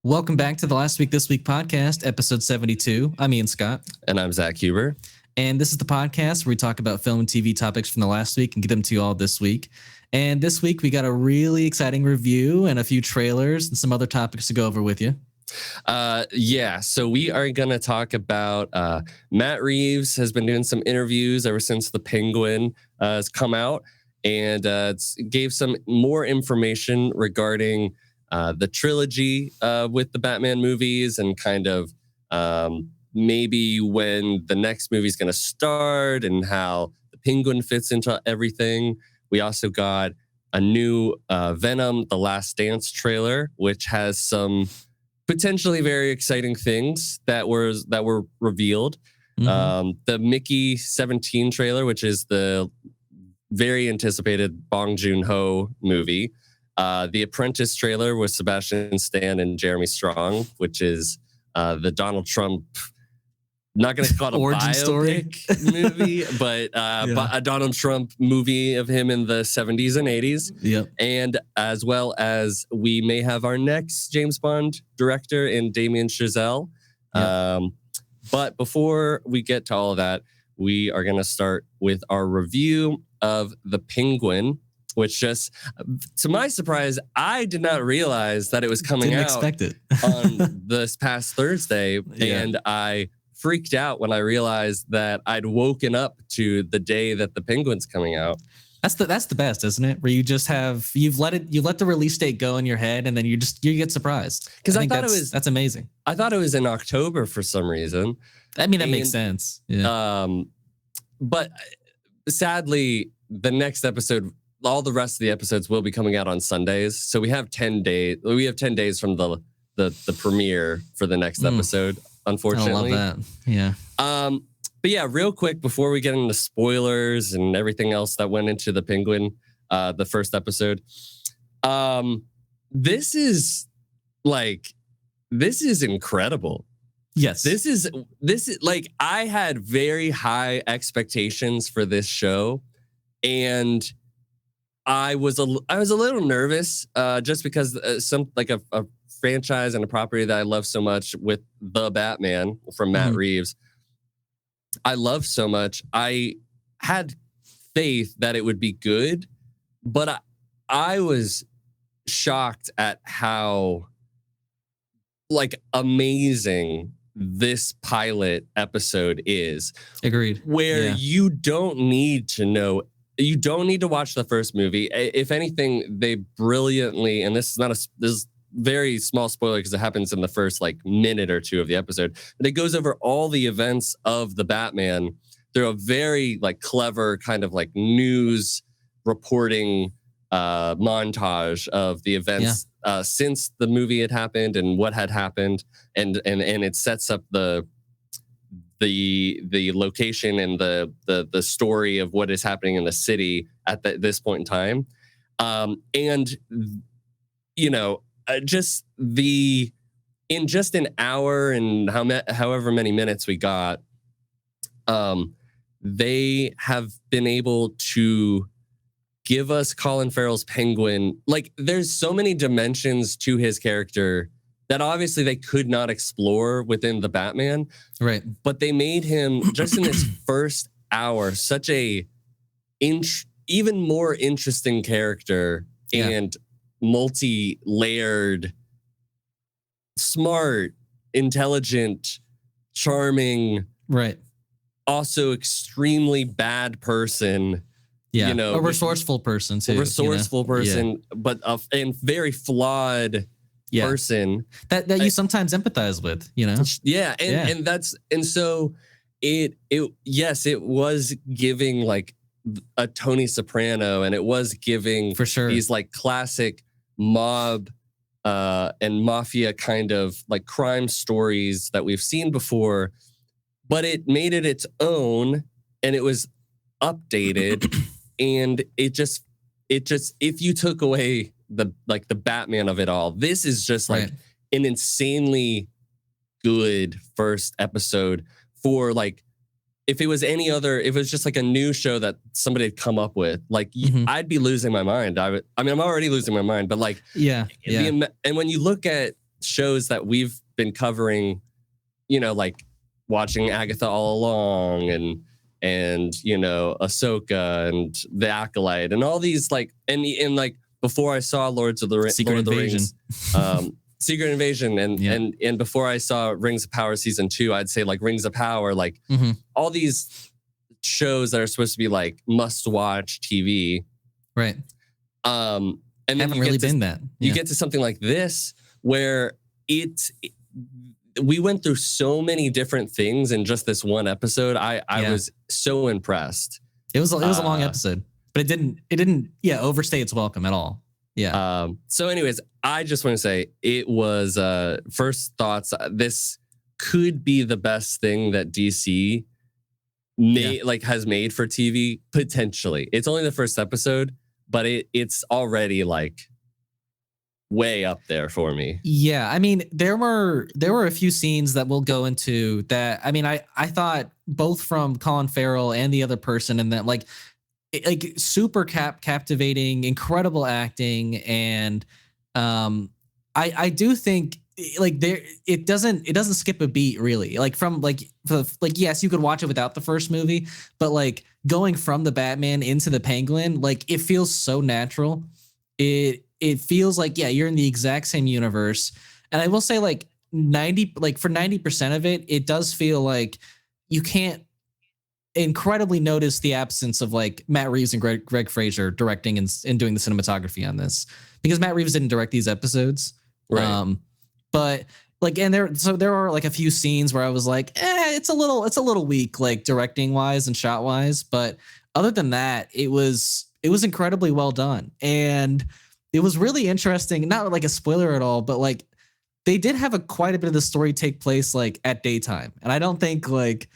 Welcome back to the Last Week This Week podcast, episode 72. I'm Ian Scott. And I'm Zack Huber. And this is the podcast where we talk about film and TV topics from the last week and get them to you all this week. And this week we got a really exciting review and a few trailers and some other topics to go over with you. So we are going to talk about Matt Reeves has been doing some interviews ever since The Penguin has come out and gave some more information regarding the trilogy with the Batman movies and kind of maybe when the next movie is going to start and how the Penguin fits into everything. We also got a new Venom, The Last Dance trailer, which has some potentially very exciting things that were revealed. Mm-hmm. The Mickey 17 trailer, which is the very anticipated Bong Joon-ho movie. The Apprentice trailer with Sebastian Stan and Jeremy Strong, which is the Donald Trump, not going to call it a origin biopic story movie, but a Donald Trump movie of him in the 70s and 80s. Yep. And as well as we may have our next James Bond director in Damien Chazelle. Yep. But before we get to all of that, we are going to start with our review of The Penguin, which just, to my surprise, I did not realize that it was coming Didn't out expect it. on this past Thursday. Yeah. And I freaked out when I realized that I'd woken up to the day that The Penguin's coming out. That's the best, isn't it? Where you just you've let the release date go in your head, and then you get surprised. Because I think thought that's amazing. I thought it was in October for some reason. I mean, that makes sense. Yeah. But sadly, the next episode, all the rest of the episodes will be coming out on Sundays. So we have 10 days. We have 10 days from the premiere for the next episode, unfortunately. I love that. Yeah. But yeah, real quick before we get into spoilers and everything else that went into The Penguin, the first episode. This is incredible. Yes. This is like, I had very high expectations for this show, and I was a little nervous just because a franchise and a property that I love so much with The Batman from Matt Reeves, I love so much. I had faith that it would be good, but I was shocked at how amazing this pilot episode is. Agreed. Where you don't need to know. You don't need to watch the first movie. If anything, they brilliantly, and this is very small spoiler because it happens in the first minute or two of the episode, but it goes over all the events of the Batman through a very clever kind of news reporting montage of the events since the movie had happened and what had happened, and it sets up the location and the story of what is happening in the city at this point in time, in just an hour and however many minutes we got, they have been able to give us Colin Farrell's Penguin. There's so many dimensions to his character that obviously they could not explore within the Batman. Right. But they made him, just in his first hour, such a even more interesting character and multi-layered, smart, intelligent, charming, right, also extremely bad person. Yeah, a resourceful person too. But a very flawed person that you sometimes empathize with, so it was giving a Tony Soprano, and it was giving for sure these classic mob and mafia kind of crime stories that we've seen before, but it made it its own, and it was updated. And it just if you took away the Batman of it all, this is just an insanely good first episode for if it was any other, if it was just a new show that somebody had come up with, I'd be losing my mind. I'm already losing my mind, but and when you look at shows that we've been covering, like watching Agatha All Along and Ahsoka and The Acolyte and all these and like before I saw Lord of the Rings, Secret Invasion and before I saw Rings of Power season 2, I'd say like Rings of Power, like all these shows that are supposed to be like must watch TV. Right. And then haven't really been that. You get to something like this where we went through so many different things in just this one episode. I was so impressed. It was a long episode, but it didn't overstay its welcome at all. Yeah. So anyways, I just want to say it was first thoughts. This could be the best thing that DC has made for TV potentially. It's only the first episode, but it's already like way up there for me. Yeah, I mean, there were a few scenes that we'll go into that. I mean, I thought both from Colin Farrell and the other person, and that like super captivating, incredible acting, and I do think like it doesn't skip a beat really. Like from yes, you could watch it without the first movie, but like going from the Batman into the Penguin, like it feels so natural. It feels like you're in the exact same universe, and I will say for 90% of it, it does feel like you can't incredibly notice the absence of like Matt Reeves and Greg Fraser directing and doing the cinematography on this, because Matt Reeves didn't direct these episodes. Right. But like, and there are like a few scenes where I was like, it's a little weak, like directing wise and shot wise. But other than that, it was incredibly well done. And it was really interesting, not like a spoiler at all, but like they did have quite a bit of the story take place like at daytime. And I don't think like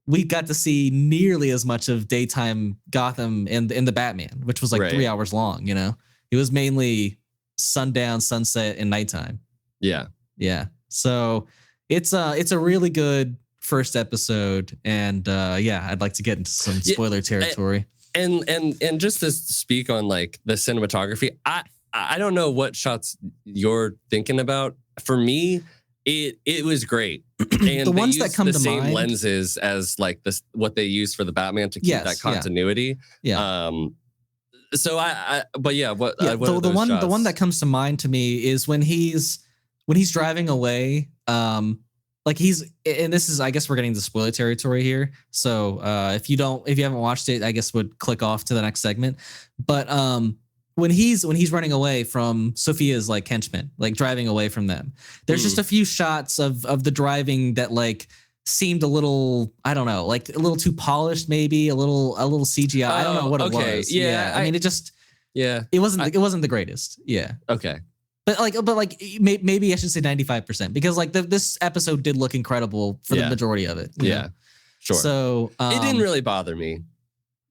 we got to see nearly as much of daytime Gotham in the Batman, which was like 3 hours long, It was mainly sundown, sunset, and nighttime. Yeah. Yeah. So it's a really good first episode. And I'd like to get into some spoiler territory. And just to speak on like the cinematography, I don't know what shots you're thinking about. For me, it was great. And the ones that come the to same mind, lenses as like this, what they use for the Batman to keep that continuity. Yeah. So the one that comes to mind to me is when he's driving away. Like and this is, I guess we're getting to spoiler territory here. So if you haven't watched it, I guess would click off to the next segment. But when he's running away from Sophia's like henchmen, like driving away from them, there's just a few shots of the driving that like seemed a little, I don't know, like a little too polished, maybe a little CGI. I don't know what it was. Yeah. I mean, it just, it wasn't the greatest. Yeah. Okay. But maybe I should say 95%, because like this episode did look incredible for the majority of it. Yeah. Sure. So it didn't really bother me.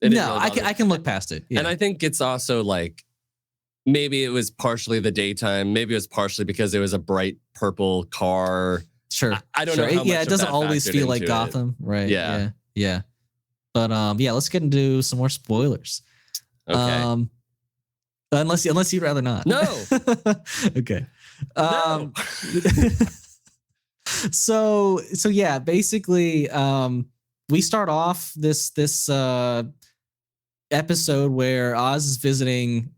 I can look past it. Yeah. And I think it's also like, maybe it was partially the daytime. Maybe it was partially because it was a bright purple car. Sure. I don't know how much it doesn't always feel like Gotham. Right. Yeah. But let's get into some more spoilers. Okay. Unless you'd rather not. No. Okay. No. So yeah, basically, we start off this episode where Oz is visiting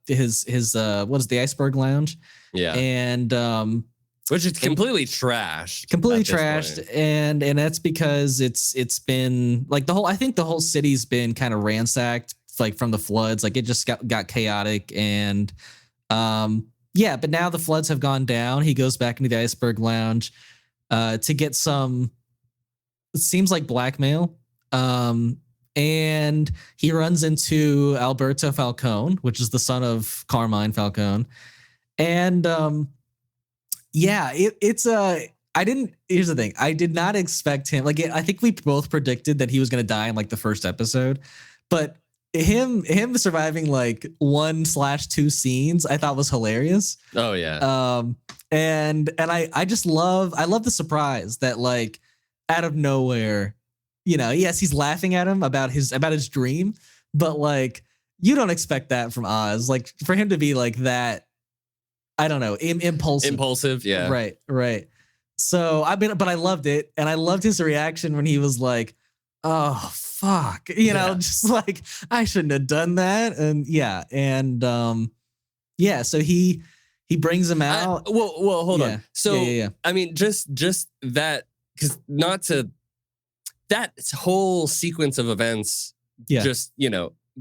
his what is the Iceberg Lounge? Yeah. And which is completely trashed. And that's because it's been like I think the whole city's been kind of ransacked, like from the floods. Like it just got chaotic, and but now the floods have gone down. He goes back into the Iceberg Lounge to get some, it seems like, blackmail. And he runs into Alberto Falcone, which is the son of Carmine Falcone. And here's the thing. I did not expect him. Like, I think we both predicted that he was going to die in like the first episode, but him surviving like 1/2 scenes, I thought was hilarious. Oh yeah. And I just love the surprise that like out of nowhere, yes, he's laughing at him about his dream, but like you don't expect that from Oz. Like for him to be like that I don't know, impulsive. Yeah. Right. So but I loved it, and I loved his reaction when he was like, "Oh fuck," just like, I shouldn't have done that, and so he brings him out. Well, hold on. So yeah. I mean, just that, because that whole sequence of events, just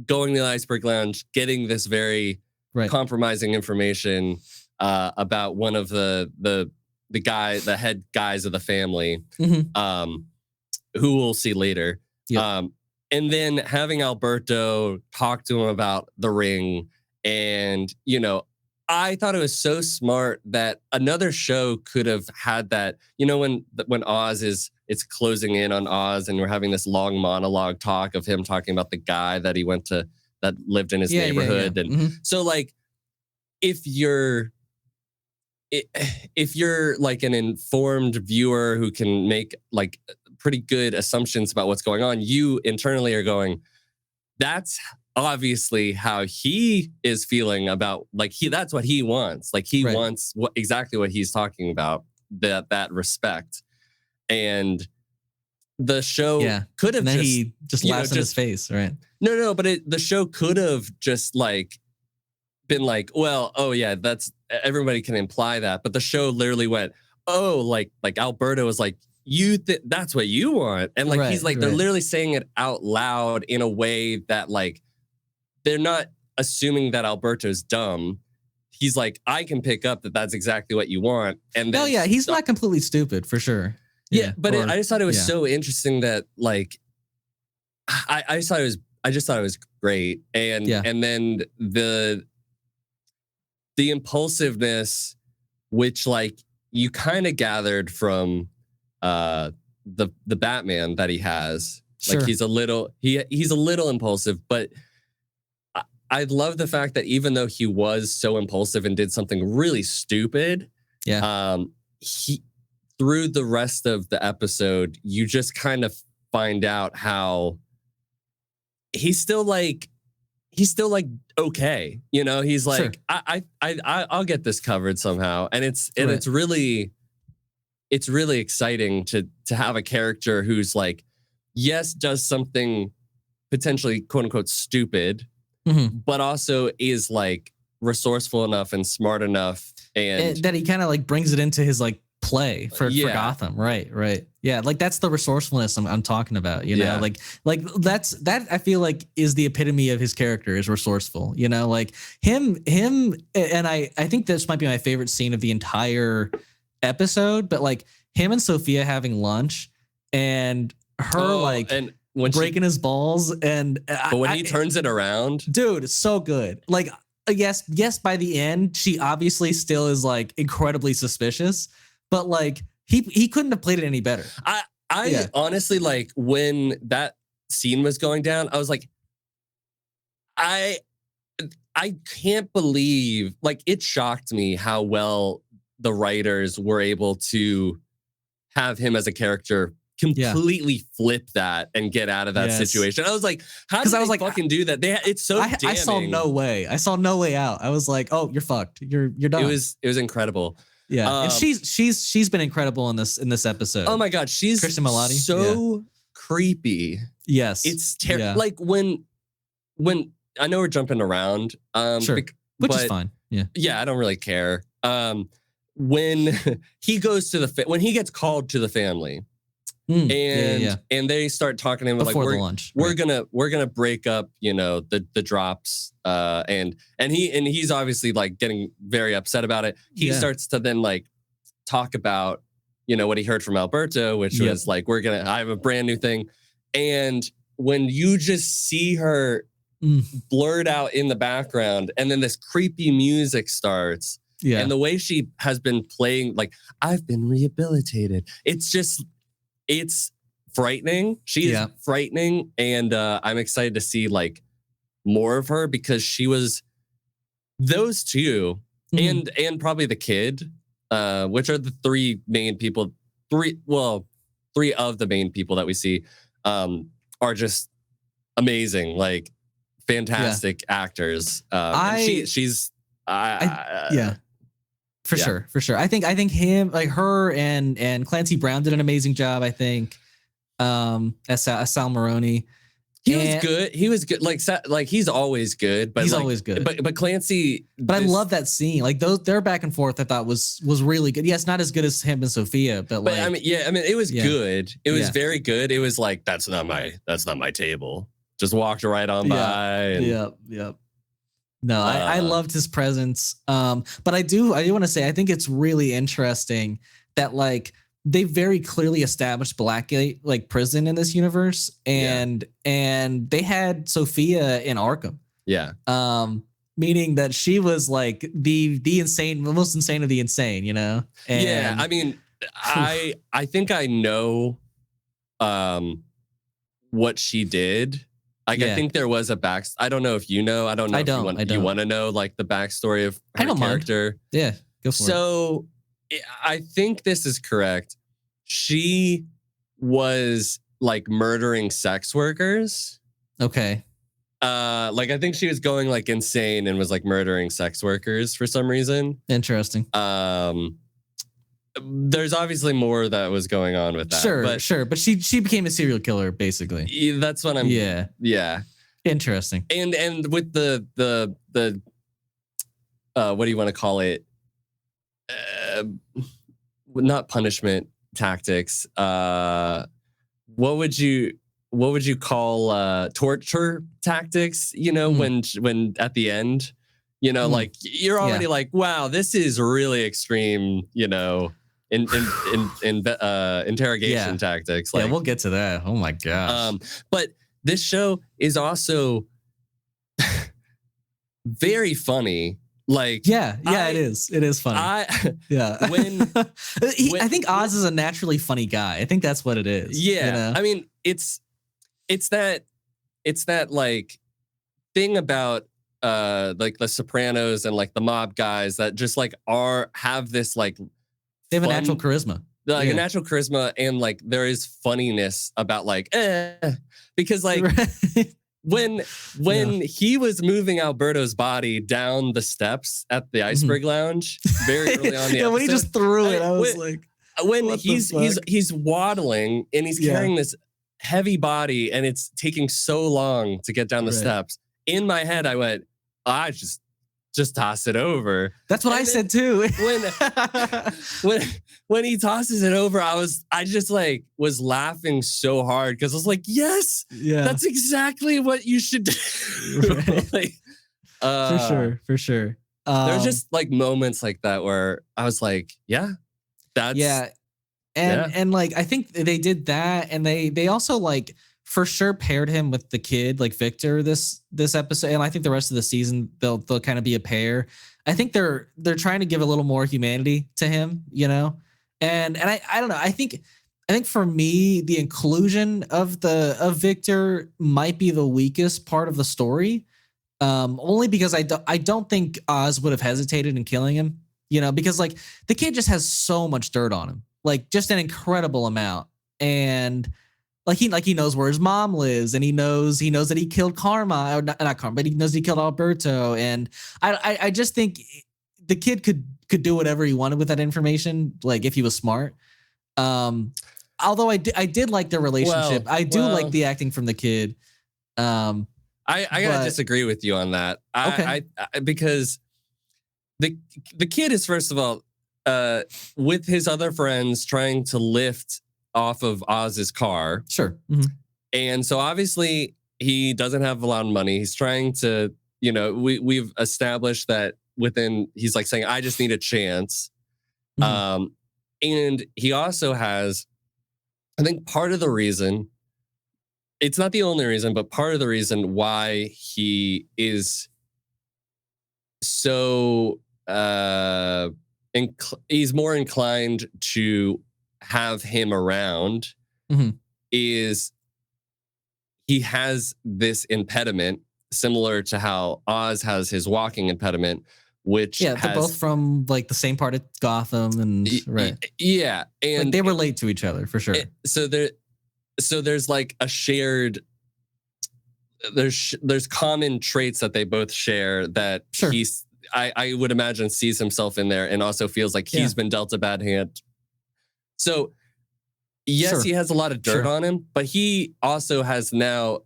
going to the Iceberg Lounge, getting this very compromising information about one of the head guys of the family, who we'll see later. Yep. And then having Alberto talk to him about the ring, and I thought it was so smart that another show could have had that. When Oz it's closing in on Oz, and we're having this long monologue talk of him talking about the guy that he went to, that lived in his neighborhood. And so, like, if you're like an informed viewer who can make like pretty good assumptions about what's going on, you internally are going, that's obviously how he is feeling about, like, that's what he wants. Like, he wants exactly what he's talking about, that respect. And the show could have, and then he just laughs in his face, right? No, but the show could have just like been like, well, oh yeah, that's, everybody can imply that, but the show literally went, oh, like Alberto was like, that's what you want, and like he's like, they're literally saying it out loud in a way that, like, they're not assuming that Alberto's dumb. He's like, I can pick up that that's exactly what you want. And then, he's not completely stupid, for sure. Yeah, but I just thought it was so interesting that, like, I just thought it was great, and then the impulsiveness, which, like, you kind of gathered from the Batman that he has. Sure. Like, he's a little impulsive, but I love the fact that even though he was so impulsive and did something really stupid, he, through the rest of the episode, you just kind of find out how he's still like okay, he's like, sure. I'll get this covered somehow, and it's really exciting to have a character who's like, yes, does something potentially quote unquote stupid, but also is like resourceful enough and smart enough, and that he kind of like brings it into his like play for Gotham. Right. Yeah. Like, that's the resourcefulness I'm talking about, like that I feel like is the epitome of his character, is resourceful, like him. And I think this might be my favorite scene of the entire episode, but like him and Sophia having lunch, and her and when breaking his balls, and but when he turns it around, dude, it's so good. Like, yes, by the end, she obviously still is like incredibly suspicious, but like he couldn't have played it any better. I honestly, like, when that scene was going down, I was like, I can't believe, like, it shocked me how well the writers were able to have him as a character completely flip that and get out of that situation. I was like, how did they fucking do that? It's so damning. I saw no way. I saw no way out. I was like, oh, you're fucked. You're done. It was incredible. Yeah, and she's been incredible in this episode. Oh my god, she's Kristen Milotti. So creepy. Yes, it's terrible. Like, when I know we're jumping around, sure, which is fine. Yeah, I don't really care. When he goes when he gets called to the family, and they start talking to him before like, the lunch, we're gonna break up, the drops, and he's obviously like getting very upset about it. He starts to then like talk about what he heard from Alberto, which was like, I have a brand new thing, and when you just see her blurred out in the background, and then this creepy music starts. Yeah. And the way she has been playing, like, I've been rehabilitated. It's frightening. She is frightening. And I'm excited to see like more of her, because she was those two and probably the kid, which are the three of the main people that we see, are just amazing, like fantastic actors. For sure, for sure. I think him, like her and Clancy Brown did an amazing job, I think. As Sal Maroni. He was good. He was good. Like he's always good, but he's always good. But Clancy. But I love that scene. Like their back and forth, I thought was really good. Yes, not as good as him and Sophia, but like, I mean, it was good. It was very good. It was like that's not my table. Just walked right on by. And, yep. No, I loved his presence. But I do want to say I think it's really interesting that like they very clearly established Blackgate like prison in this universe, and they had Sophia in Arkham. Yeah. Meaning that she was like the most insane of the insane, you know? And, yeah, I mean, I think I know what she did. Like I think there was a I don't know if you know. I don't know if you want to know like the backstory of her character. Mind. Yeah, go for it. So I think this is correct. She was like murdering sex workers. Okay. Like I think she was going like insane and was like murdering sex workers for some reason. Interesting. There's obviously more that was going on with that. Sure. But she became a serial killer basically. That's what I'm. Yeah. Interesting. And with the what do you want to call it? Not punishment tactics. What would you call torture tactics? You know, when at the end, you know, like you're already like, wow, this is really extreme. You know, in interrogation tactics. Like, we'll get to that. Oh my gosh. But this show is also very funny. Like, it is. It is funny. I think Oz is a naturally funny guy. I think that's what it is. Yeah. You know? I mean, it's that like thing about like the Sopranos and like the mob guys that just like have this like they have a natural charisma. Like a natural charisma, and like there is funniness about like because like when he was moving Alberto's body down the steps at the Iceberg Lounge very early on the episode, when he just threw it, I was like, when he's waddling and he's carrying this heavy body and it's taking so long to get down the steps. In my head, I went, I just toss it over. That's what I said too. when he tosses it over, I just like was laughing so hard because I was like, yes, that's exactly what you should do. Right. Like, for sure. There's just like moments like that where I was like, and like I think they did that, and they also like for sure paired him with the kid like Victor this episode, and I think the rest of the season they'll kind of be a pair. I think they're trying to give a little more humanity to him, you know, and I don't know. I think for me the inclusion of Victor might be the weakest part of the story, only because I don't think Oz would have hesitated in killing him, you know, because like the kid just has so much dirt on him, like just an incredible amount, and like he knows where his mom lives, and he knows that he killed Karma, or not Karma, but he knows he killed Alberto, and I just think the kid could do whatever he wanted with that information, like if he was smart. Although I did like their relationship. I do like the acting from the kid. I gotta disagree with you on that. I because the kid is first of all with his other friends trying to lift off of Oz's car. Sure. And so obviously he doesn't have a lot of money. He's trying to, you know, we've established that he's like saying, I just need a chance. And he also has, I think part of the reason, it's not the only reason, but part of the reason why he is so, he's more inclined to have him around is he has this impediment similar to how Oz has his walking impediment, which they're both from like the same part of Gotham, and and like, they relate to each other for sure. So there's like a shared there's common traits that they both share that I would imagine sees himself in there and also feels like he's been dealt a bad hand. So yes, he has a lot of dirt on him, but he also has now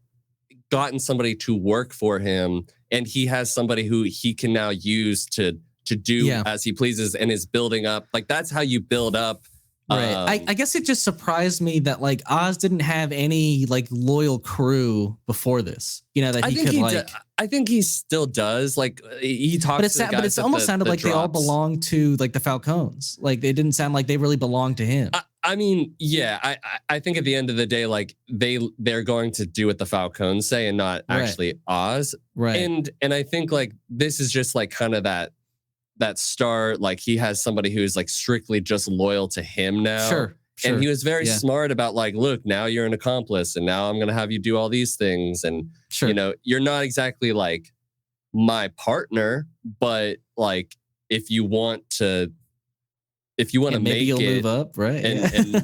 gotten somebody to work for him, and he has somebody who he can now use to do as he pleases, and is building up. Like, that's how you build up. Right. I guess it just surprised me that like Oz didn't have any like loyal crew before this. You know, that I think he still does. Like, he talks to the guys. But it almost sounded like they all belonged to like the Falcons. Like, they didn't sound like they really belonged to him. I mean, yeah, I think at the end of the day, like they're going to do what the Falcons say and not actually Oz. Right. And I think like this is just like kind of that start. Like, he has somebody who's like strictly just loyal to him now. Sure. And he was very smart about like, look, now you're an accomplice, and now I'm going to have you do all these things. And, you know, you're not exactly like my partner, but like, if you want to make maybe you'll it move up, right?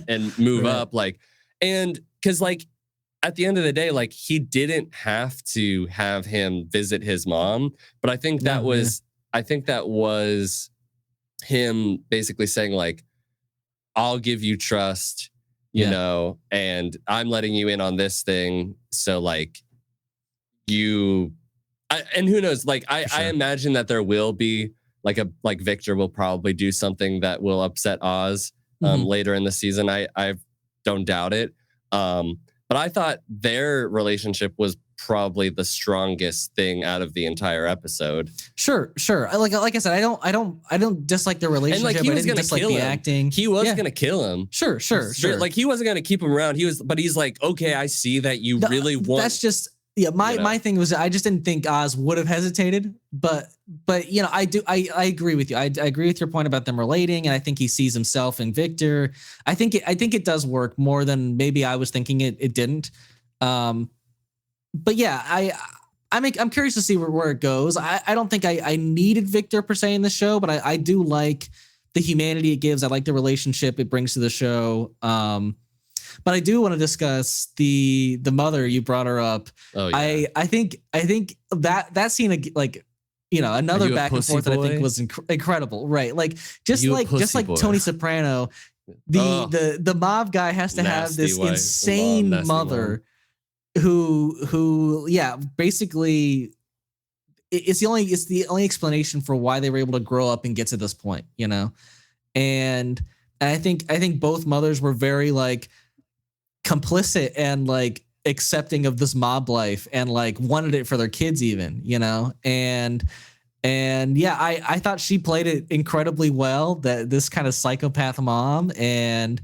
and move up, like, and because like at the end of the day, like, he didn't have to have him visit his mom, but I think that was him basically saying like, I'll give you trust, you know, and I'm letting you in on this thing. So like and who knows, like I imagine that there will be like Victor will probably do something that will upset Oz later in the season. I don't doubt it. But I thought their relationship was probably the strongest thing out of the entire episode. Sure. Like I said, I don't dislike their relationship. And like, he was gonna dislike kill the him. acting. He was gonna kill him. Sure. Like, he wasn't gonna keep him around. But he's like, okay, I see that you really want. That's just my thing was, I just didn't think Oz would have hesitated, but you know, I agree with you. I agree with your point about them relating, and I think he sees himself in Victor. I think it does work more than maybe I was thinking it didn't. But yeah, I'm curious to see where it goes. I don't think I needed Victor per se in the show, but I do like the humanity it gives. I like the relationship it brings to the show. But I do want to discuss the mother. You brought her up. Oh, yeah. I think that scene, like, you know, another back and forth that I think was incredible. Right. Like, just like Tony Soprano, the mob guy has to have this insane mother who basically it's the only explanation for why they were able to grow up and get to this point, you know. And I think both mothers were very like complicit and like accepting of this mob life, and like wanted it for their kids even, you know. And yeah, I thought she played it incredibly well, that this kind of psychopath mom. And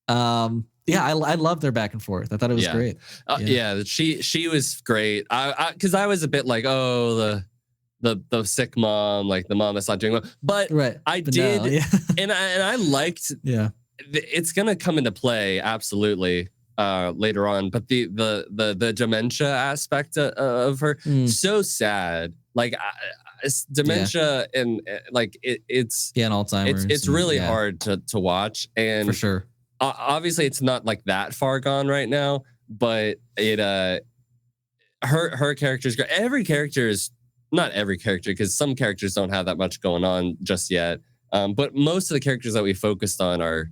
yeah, I love their back and forth. I thought it was great. She was great. Because I was a bit like, oh, the sick mom, like the mom that's not doing well. But I did, and I liked. Yeah, it's gonna come into play absolutely later on. But the dementia aspect of her, so sad. Like, it's dementia and like it's and Alzheimer's. It's really hard to watch, and for sure. Obviously, it's not like that far gone right now, but it her character's great. Every character is not every character, because some characters don't have that much going on just yet. But most of the characters that we focused on are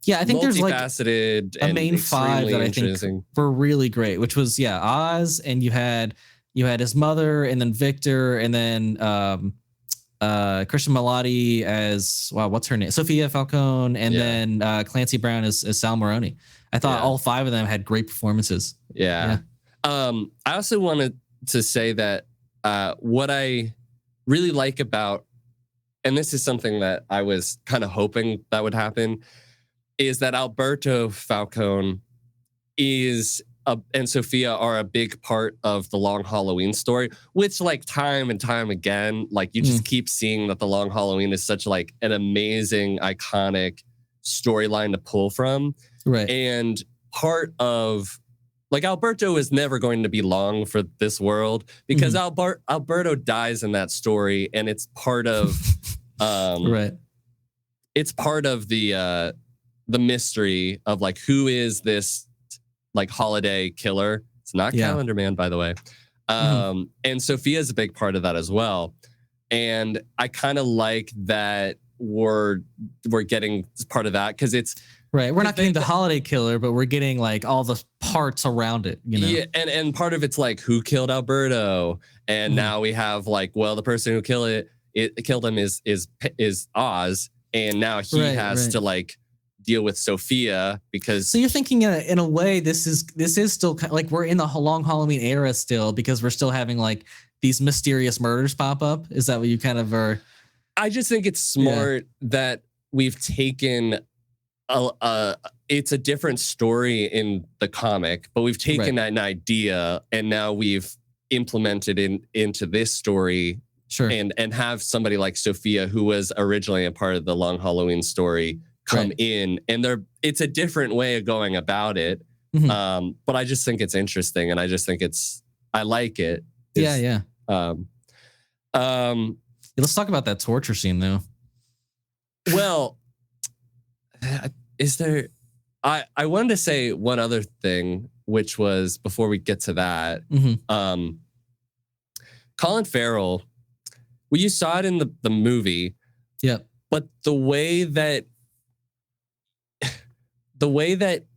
I think there's like a main five that I think were really great, which was Oz, and you had his mother, and then Victor, and then Christian Milotti as what's her name? Sophia Falcone, and then Clancy Brown as Sal Maroni. I thought all five of them had great performances. I also wanted to say that what I really like about, and this is something that I was kind of hoping that would happen, is that Alberto Falcone and Sophia are a big part of the Long Halloween story, which like time and time again, like you just keep seeing that the Long Halloween is such like an amazing, iconic storyline to pull from. Right. And part of like Alberto is never going to be long for this world, because Alberto dies in that story, and it's part of it's part of the mystery of like, who is this like holiday killer? It's not Calendar Man, by the way. And Sophia's a big part of that as well. and I kind of like that we're getting part of that because it's right. We're not getting the holiday killer, but we're getting like all the parts around it, you know? Yeah, and part of it's like who killed Alberto, and now we have like, well, the person who killed him is Oz, and now he has to like deal with Sophia because. So you're thinking in a way this is still kind of like we're in the long Halloween era still because we're still having like these mysterious murders pop up. Is that what you kind of are? I just think it's smart that we've taken it's a different story in the comic, but we've taken an idea and now we've implemented into this story. Sure. And have somebody like Sophia, who was originally a part of the Long Halloween story, come in, and it's a different way of going about it. Mm-hmm. But I just think it's interesting, and I just think I like it. Yeah. Let's talk about that torture scene, though. Well, is there? I wanted to say one other thing, which was before we get to that. Mm-hmm. Colin Farrell. Well, you saw it in the movie. Yeah. But the way that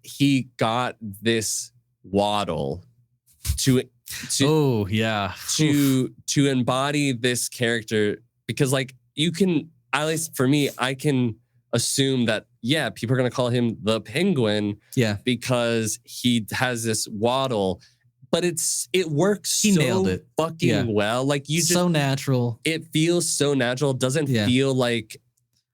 he got this waddle to embody this character, because like you can, at least for me, I can assume that people are gonna call him the Penguin because he has this waddle. But it works nailed it fucking well. Like you just so natural. It feels so natural. It doesn't feel like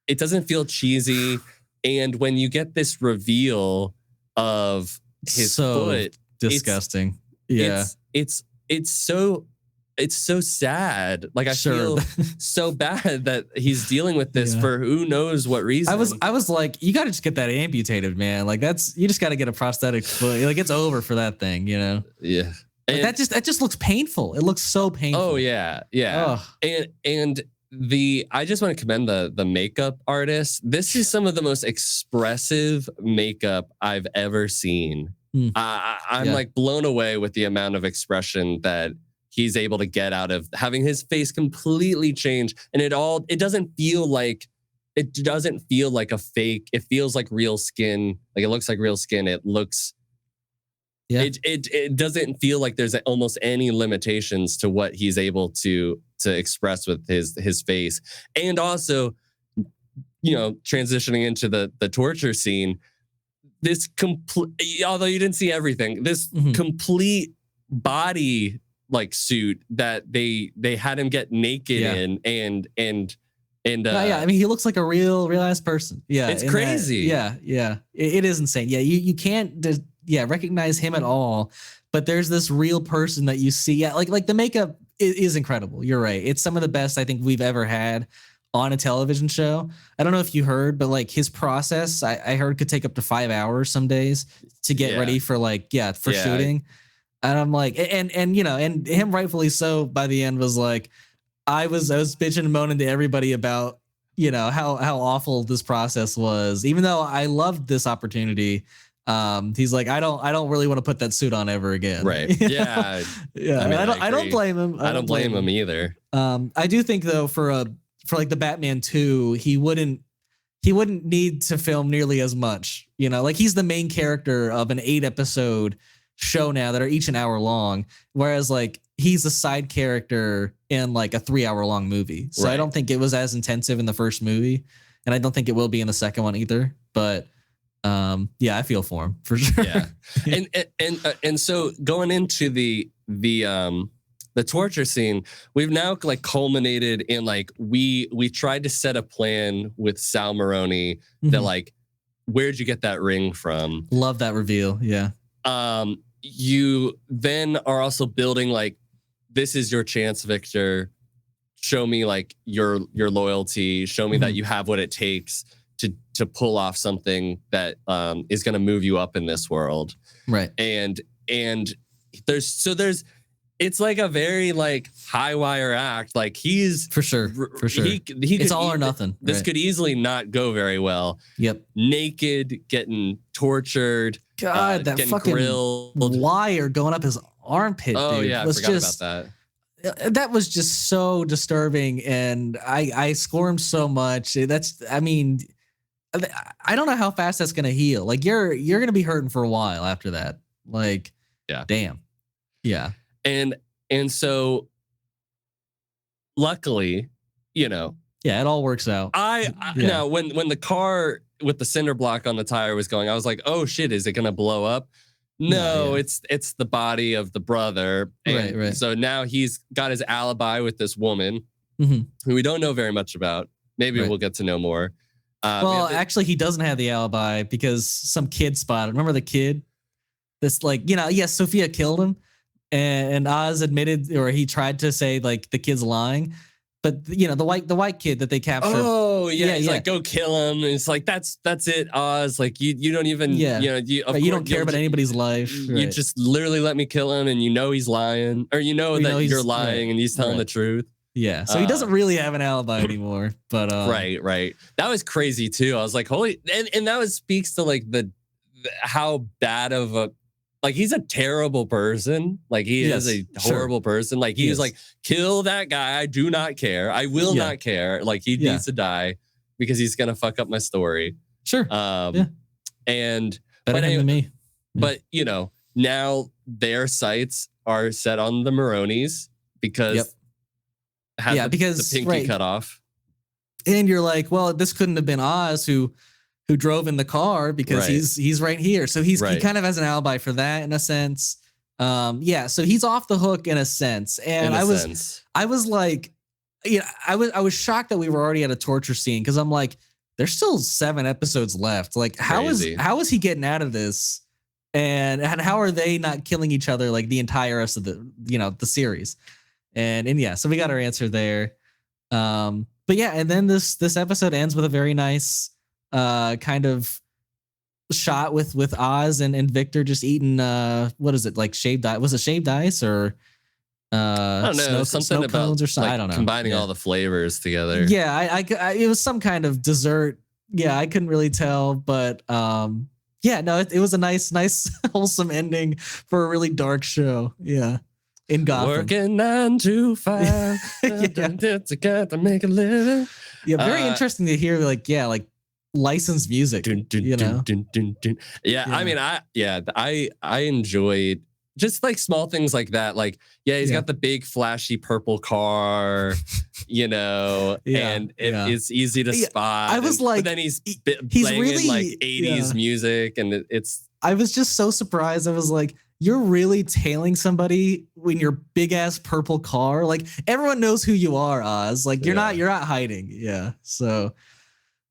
it doesn't feel cheesy. And when you get this reveal of his foot, disgusting. It's so sad. Like I feel so bad that he's dealing with this for who knows what reason. I was like, you got to just get that amputated, man. Like you just got to get a prosthetic foot. Like it's over for that thing, you know? Yeah. Like that just looks painful. It looks so painful. Oh yeah. Yeah. Ugh. And I just want to commend the makeup artist. This is some of the most expressive makeup I've ever seen. I'm like blown away with the amount of expression that he's able to get out of having his face completely change. And it doesn't feel like a fake. It feels like real skin. Like it looks like real skin. It looks, it doesn't feel like there's almost any limitations to what he's able to express with his face. And also, transitioning into the torture scene, this although you didn't see everything, this complete body like suit that they had him get naked in and I mean he looks like a real-ass person. Yeah, it's crazy. It is insane. You can't recognize him at all, but there's this real person that you see. Like the makeup is incredible. You're right. It's some of the best I think we've ever had on a television show. I don't know if you heard, but like his process, I heard could take up to 5 hours some days to get ready for shooting. And I'm like, and him rightfully so by the end was like, I was bitching and moaning to everybody about, how awful this process was, even though I loved this opportunity. He's like, I don't really want to put that suit on ever again. Right. Yeah. Yeah. I mean, I don't blame him. I don't blame him either. I do think though, for like the Batman 2, he wouldn't need to film nearly as much, like he's the main character of an 8-episode show now that are each an hour long. Whereas like he's a side character in like a 3-hour long movie. So I don't think it was as intensive in the first movie. And I don't think it will be in the second one either, but I feel for him for sure. Yeah. And so going into the torture scene, we've now like culminated in like we tried to set a plan with Sal Maroni that like, where'd you get that ring from? Love that reveal. Yeah. You then are also building like, this is your chance, Victor. Show me like your loyalty. Show me that you have what it takes to pull off something that is going to move you up in this world. Right. And there's it's like a very like high wire act. Like he's for sure. It's all or nothing. This could easily not go very well. Yep. Naked, getting tortured. God, that fucking grilled. wire going up his armpit. Oh dude, yeah, I forgot about that. that was just so disturbing, and I squirmed so much. I mean, I don't know how fast that's gonna heal. Like you're gonna be hurting for a while after that. Like, Yeah. damn. Yeah. And so luckily, you know, Yeah, it all works out. now when the car with the cinder block on the tire was going, I was like, oh shit, is it gonna blow up? No, yeah. it's the body of the brother. And Right. so now he's got his alibi with this woman Mm-hmm. who we don't know very much about. Maybe Right. we'll get to know more. Well, actually, he doesn't have the alibi because some kid spotted. Remember the kid? This, like, yes, Sophia killed him, and Oz admitted, or he tried to say like the kid's lying, but the white kid that they captured. Oh yeah, he's like, go kill him. And it's like that's it, Oz. Like you don't even you don't care about anybody's life. You just literally let me kill him, and he's lying, or that you're lying, and he's telling the truth. Yeah, so he doesn't really have an alibi anymore. But right. That was crazy too. I was like, holy, and that speaks to like the how bad of a, like, he's a terrible person. Like he is a horrible person. Like he was like, kill that guy. I do not care. I will not care. Like he needs to die because he's gonna fuck up my story. Sure. And better than me. But now their sights are set on the Maronis because because the pinky cut off. And you're like, well, this couldn't have been Oz who drove in the car because he's right here. So he kind of has an alibi for that in a sense. So he's off the hook in a sense. And I was like, I was shocked that we were already at a torture scene because I'm like, there's still 7 episodes left. Like how is he getting out of this? And how are they not killing each other like the entire rest of the series? And so we got our answer there. But yeah, and then this episode ends with a very nice kind of shot with Oz and Victor just eating what is it, like shaved ice? Was it shaved ice or I don't know, something about cones or something? Like I don't know. Combining all the flavors together. Yeah, I it was some kind of dessert. Yeah, I couldn't really tell, but it was a nice wholesome ending for a really dark show. Yeah. In Gotham. Working 9 to 5 to make a living. Yeah, very interesting to hear like licensed music. Yeah, I mean, I enjoyed just like small things like that. Like, he's got the big flashy purple car, and it's easy to spot. I was like, but then he's playing really in like 80s music, and it's. I was just so surprised. I was like, you're really tailing somebody in your big ass purple car. Like everyone knows who you are, Oz. Like you're not hiding. Yeah. So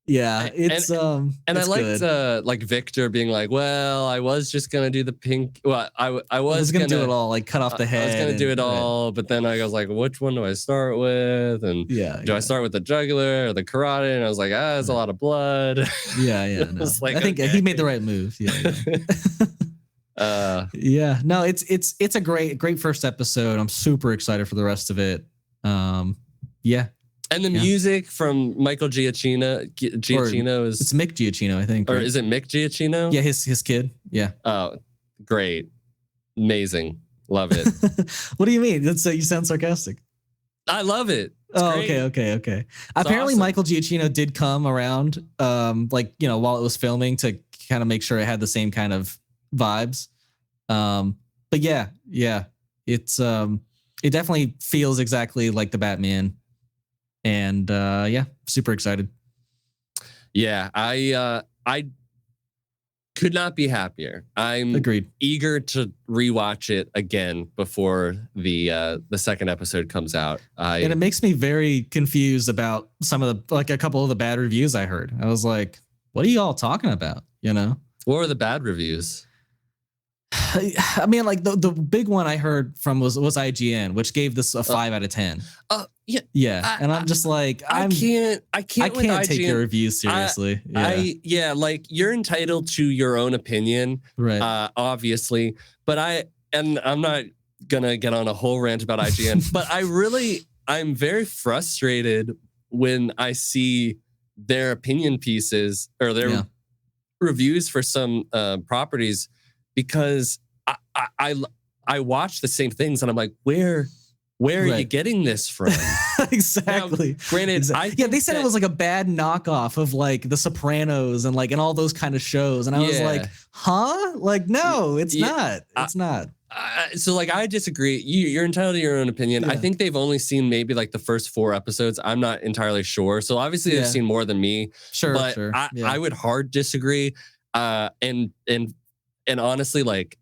it's and I liked like Victor being like, well, I was just gonna do the pink. Well, I was gonna do it all, like cut off the head. I was gonna do it all, but then I was like, which one do I start with? And do I start with the jugular or the carotid? And I was like, there's a lot of blood. Yeah. No. I think he made the right move. No, it's a great first episode. I'm super excited for the rest of it. And the music from Michael Giacchino is... It's Mick Giacchino, I think. Or is it Mick Giacchino? Yeah, his kid. Yeah. Oh, great. Amazing. Love it. What do you mean? You sound sarcastic. I love it. It's great. Okay. Apparently awesome. Michael Giacchino did come around while it was filming to kind of make sure it had the same kind of vibes. But yeah. It's it definitely feels exactly like the Batman. And super excited. Yeah, I could not be happier. I'm eager to rewatch it again before the second episode comes out. And it makes me very confused about some of the a couple of the bad reviews I heard. I was like, what are you all talking about? What were the bad reviews? I mean, like the big one I heard from was IGN, which gave this a 5 out of 10. Yeah, and I'm just like, I can't take your reviews seriously. Like you're entitled to your own opinion, right? Obviously, but I'm not gonna get on a whole rant about IGN, but I'm very frustrated when I see their opinion pieces or their reviews for some properties, because I watch the same things and I'm like, where where are you Right. getting this from? Exactly. Now, granted, I Yeah, they said it was like a bad knockoff of like The Sopranos and all those kind of shows, and I was like, huh? Like, no, it's not. It's not. So like, I disagree. You're entitled to your own opinion. Yeah. I think they've only seen maybe like the first 4 episodes. I'm not entirely sure. So obviously they've seen more than me. Sure, but sure. I would hard disagree. And honestly, like,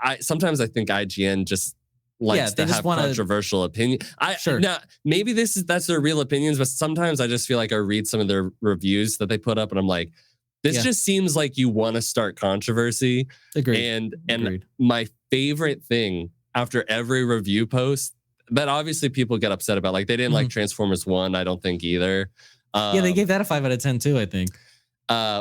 I sometimes I think IGN just likes to have controversial opinion. Now maybe that's their real opinions, but sometimes I just feel like I read some of their reviews that they put up, and I'm like, this just seems like you want to start controversy. Agreed. And my favorite thing after every review post that obviously people get upset about, like they didn't like Transformers 1, I don't think either. They gave that a 5 out of 10 too, I think.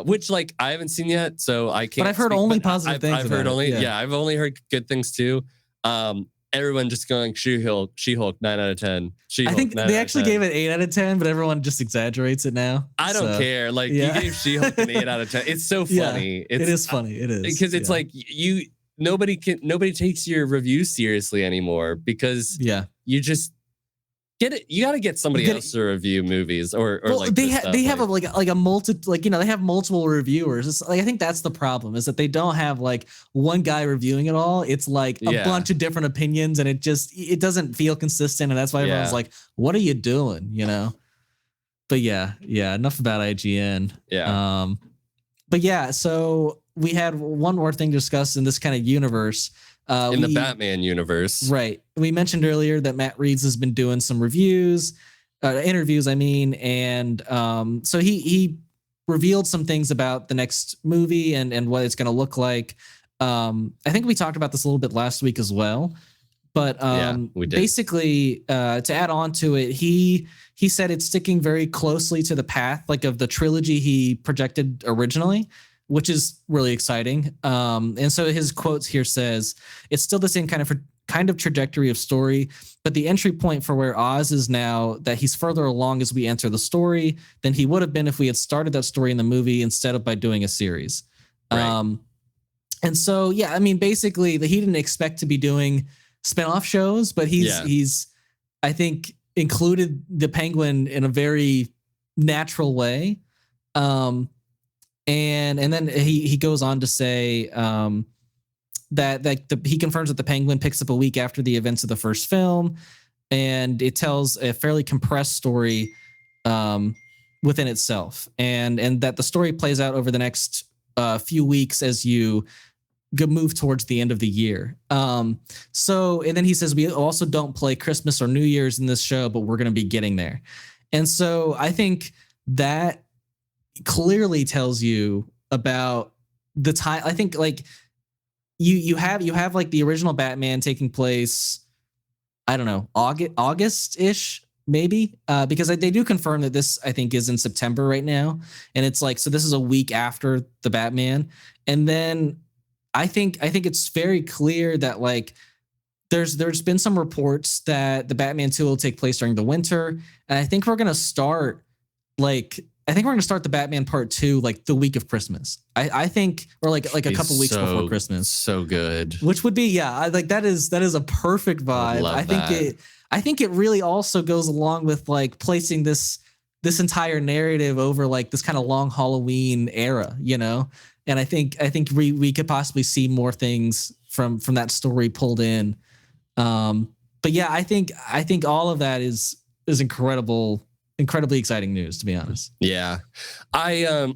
Which like I haven't seen yet, so I can't. But I've heard only positive things. I've heard only, I've only heard good things too. Everyone just going She-Hulk 9 out of 10. I think they actually gave it 8 out of 10, but everyone just exagerates it now. I don't care. Like you gave She-Hulk an 8 out of 10. It's so funny. It is funny. It is because it's like nobody takes your review seriously anymore because you just get it. You got to get somebody else to review movies or like they have a multiple reviewers. It's like, I think that's the problem, is that they don't have like one guy reviewing it all. It's like a bunch of different opinions, and it doesn't feel consistent, and that's why everyone's like, what are you doing, But enough about IGN. So we had one more thing to discuss in this kind of universe. In the Batman universe. Right. We mentioned earlier that Matt Reeves has been doing some interviews, and so he revealed some things about the next movie and what it's going to look like. I think we talked about this a little bit last week as well, but we did. Basically, to add on to it, he said it's sticking very closely to the path of the trilogy he projected originally, which is really exciting. And so his quotes here says, it's still the same kind of trajectory of story, but the entry point for where Oz is now, that he's further along as we enter the story than he would have been if we had started that story in the movie instead of by doing a series. Right. And so, basically he didn't expect to be doing spinoff shows, but he's, I think, included the Penguin in a very natural way. And then he goes on to say that he confirms that the Penguin picks up a week after the events of the first film, and it tells a fairly compressed story within itself, and that the story plays out over the next few weeks as you move towards the end of the year. And then he says, we also don't play Christmas or New Year's in this show, but we're going to be getting there. And so I think that clearly tells you about the time. I think you have like the original Batman taking place, I don't know, August-ish maybe, because they do confirm that this, I think, is in September right now, and it's like, so this is a week after the Batman. And then I think it's very clear that there's been some reports that the Batman 2 will take place during the winter, and I think we're gonna start the Batman Part 2 the week of Christmas. I think, or like a couple weeks before Christmas. So good. Which would be that is a perfect vibe. I think it really also goes along with placing this entire narrative over this kind of long Halloween era, And I think we could possibly see more things from that story pulled in. But yeah, I think all of that is incredibly exciting news, to be honest. Yeah. I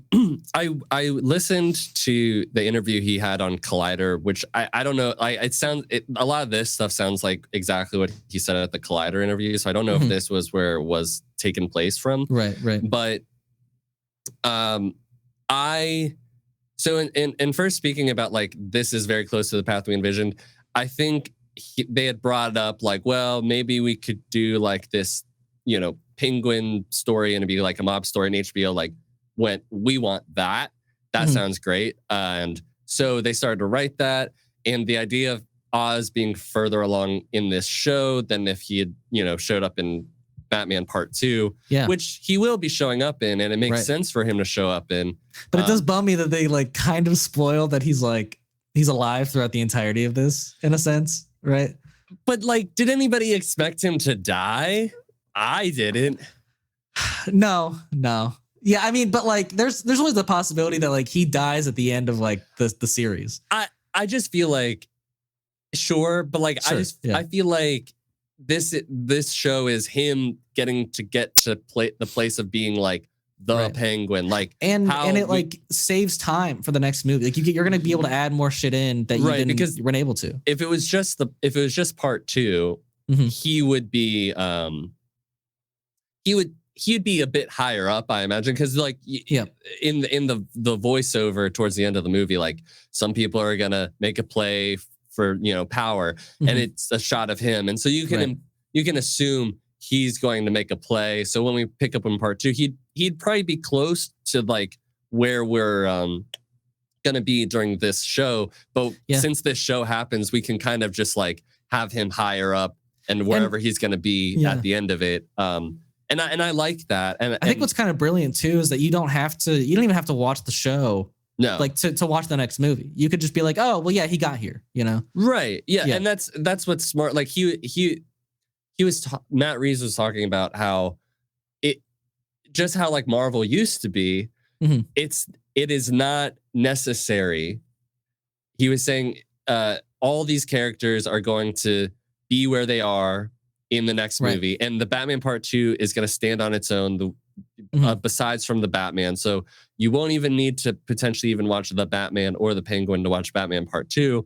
listened to the interview he had on Collider, which I don't know. A lot of this stuff sounds like exactly what he said at the Collider interview. So I don't know if this was where it was taken place from. Right. But so in first speaking about this is very close to the path we envisioned, I think they had brought up well, maybe we could do this, Penguin story, and it'd be a mob story, and HBO went, we want that. That sounds great. And so they started to write that. And the idea of Oz being further along in this show than if he had, showed up in Batman Part 2, which he will be showing up in, and it makes sense for him to show up in. But it does bum me that they kind of spoil that he's alive throughout the entirety of this, in a sense, right? But like, did anybody expect him to die? I didn't. No. Yeah, I mean, but like, there's always the possibility that like he dies at the end of like the series. I just feel like, sure, but like Sure, I feel like this show is him getting to play the place of being like the Penguin, like and it like saves time for the next movie. Like you're gonna be able to add more shit in that you weren't able to. If it was just part 2, he would be he'd be a bit higher up, I imagine, because like in the voiceover towards the end of the movie, like some people are gonna make a play for power, and it's a shot of him, and so you can assume he's going to make a play. So when we pick up in part 2, he'd probably be close to like where we're gonna be during this show. But since this show happens, we can kind of just like have him higher up and wherever he's gonna be at the end of it. And I like that. And I think what's kind of brilliant too is that you don't even have to watch the show. No, like to watch the next movie. You could just be like, oh well, yeah, he got here. Right? Yeah, and that's what's smart. Like he was Matt Reeves was talking about how how like Marvel used to be. It is not necessary. He was saying all these characters are going to be where they are in the next movie, and the Batman Part 2 is going to stand on its own. Besides from the Batman, so you won't even need to potentially even watch the Batman or the Penguin to watch Batman Part 2.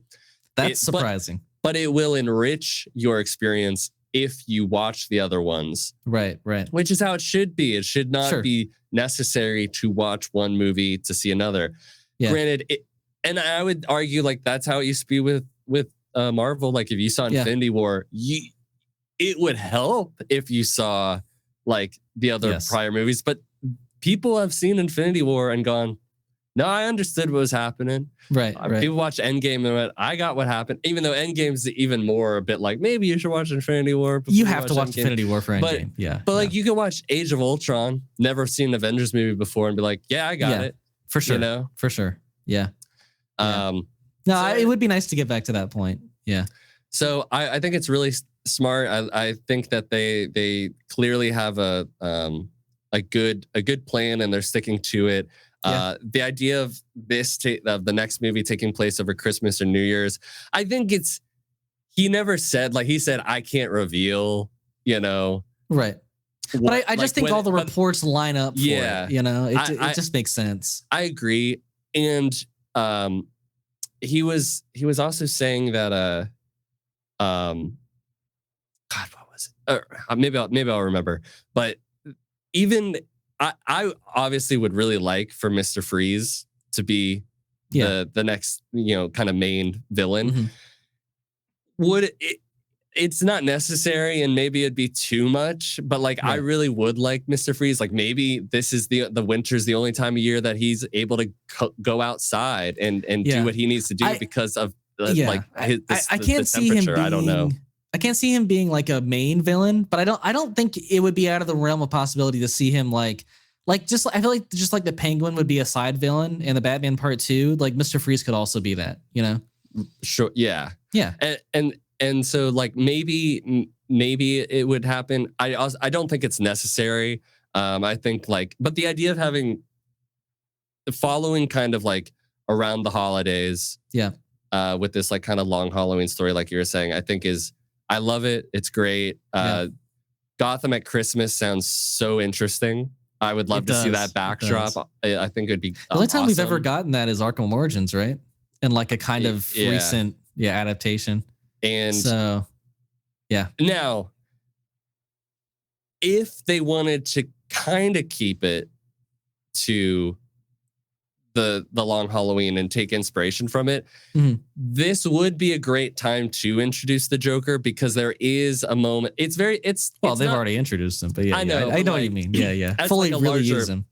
That's surprising, but it will enrich your experience if you watch the other ones. Right. Which is how it should be. It should not be necessary to watch one movie to see another. Granted, and I would argue like that's how it used to be with Marvel. Like if you saw Infinity War, it would help if you saw like the other prior movies, but people have seen Infinity War and gone, no, I understood what was happening. Right. People watch Endgame and went, I got what happened. Even though Endgame's even more a bit like, maybe you should watch Infinity War. You have to watch Infinity War for Endgame. But like you can watch Age of Ultron, never seen an Avengers movie before, and be like, yeah, I got it. For sure. For sure. Yeah. It would be nice to get back to that point. Yeah. So I think it's really smart. I think that they clearly have a good plan and they're sticking to it. The idea of of the next movie taking place over Christmas or New Year's, I think he never said, like he said, I can't reveal, Right. But I just think all the reports line up for it, it just makes sense. I agree. And he was also saying that God, what was it? Maybe I'll remember. But even I obviously would really like for Mr. Freeze to be the next kind of main villain. It's not necessary, and maybe it'd be too much. But like I really would like Mr. Freeze. Like maybe this is the winter's the only time of year that he's able to go outside and do what he needs to do because of like I can't see him being, I don't know. I can't see him being like a main villain, but I don't think it would be out of the realm of possibility to see him like I feel like just like the Penguin would be a side villain in the Batman Part 2, like Mr. Freeze could also be that, Sure, yeah. And so like maybe it would happen. I don't think it's necessary. I think but the idea of having the following kind of like around the holidays, with this like kind of long Halloween story, like you were saying, I love it. It's great. Gotham at Christmas sounds so interesting. I would love to see that backdrop. I think it'd be the only time we've ever gotten that is Arkham Origins, right? And like a kind of recent adaptation. And so, now, if they wanted to kind of keep it to the long Halloween and take inspiration from it, this would be a great time to introduce the Joker, because there is a moment. They've already introduced him, but I know what you mean. Yeah. Fully like really use him.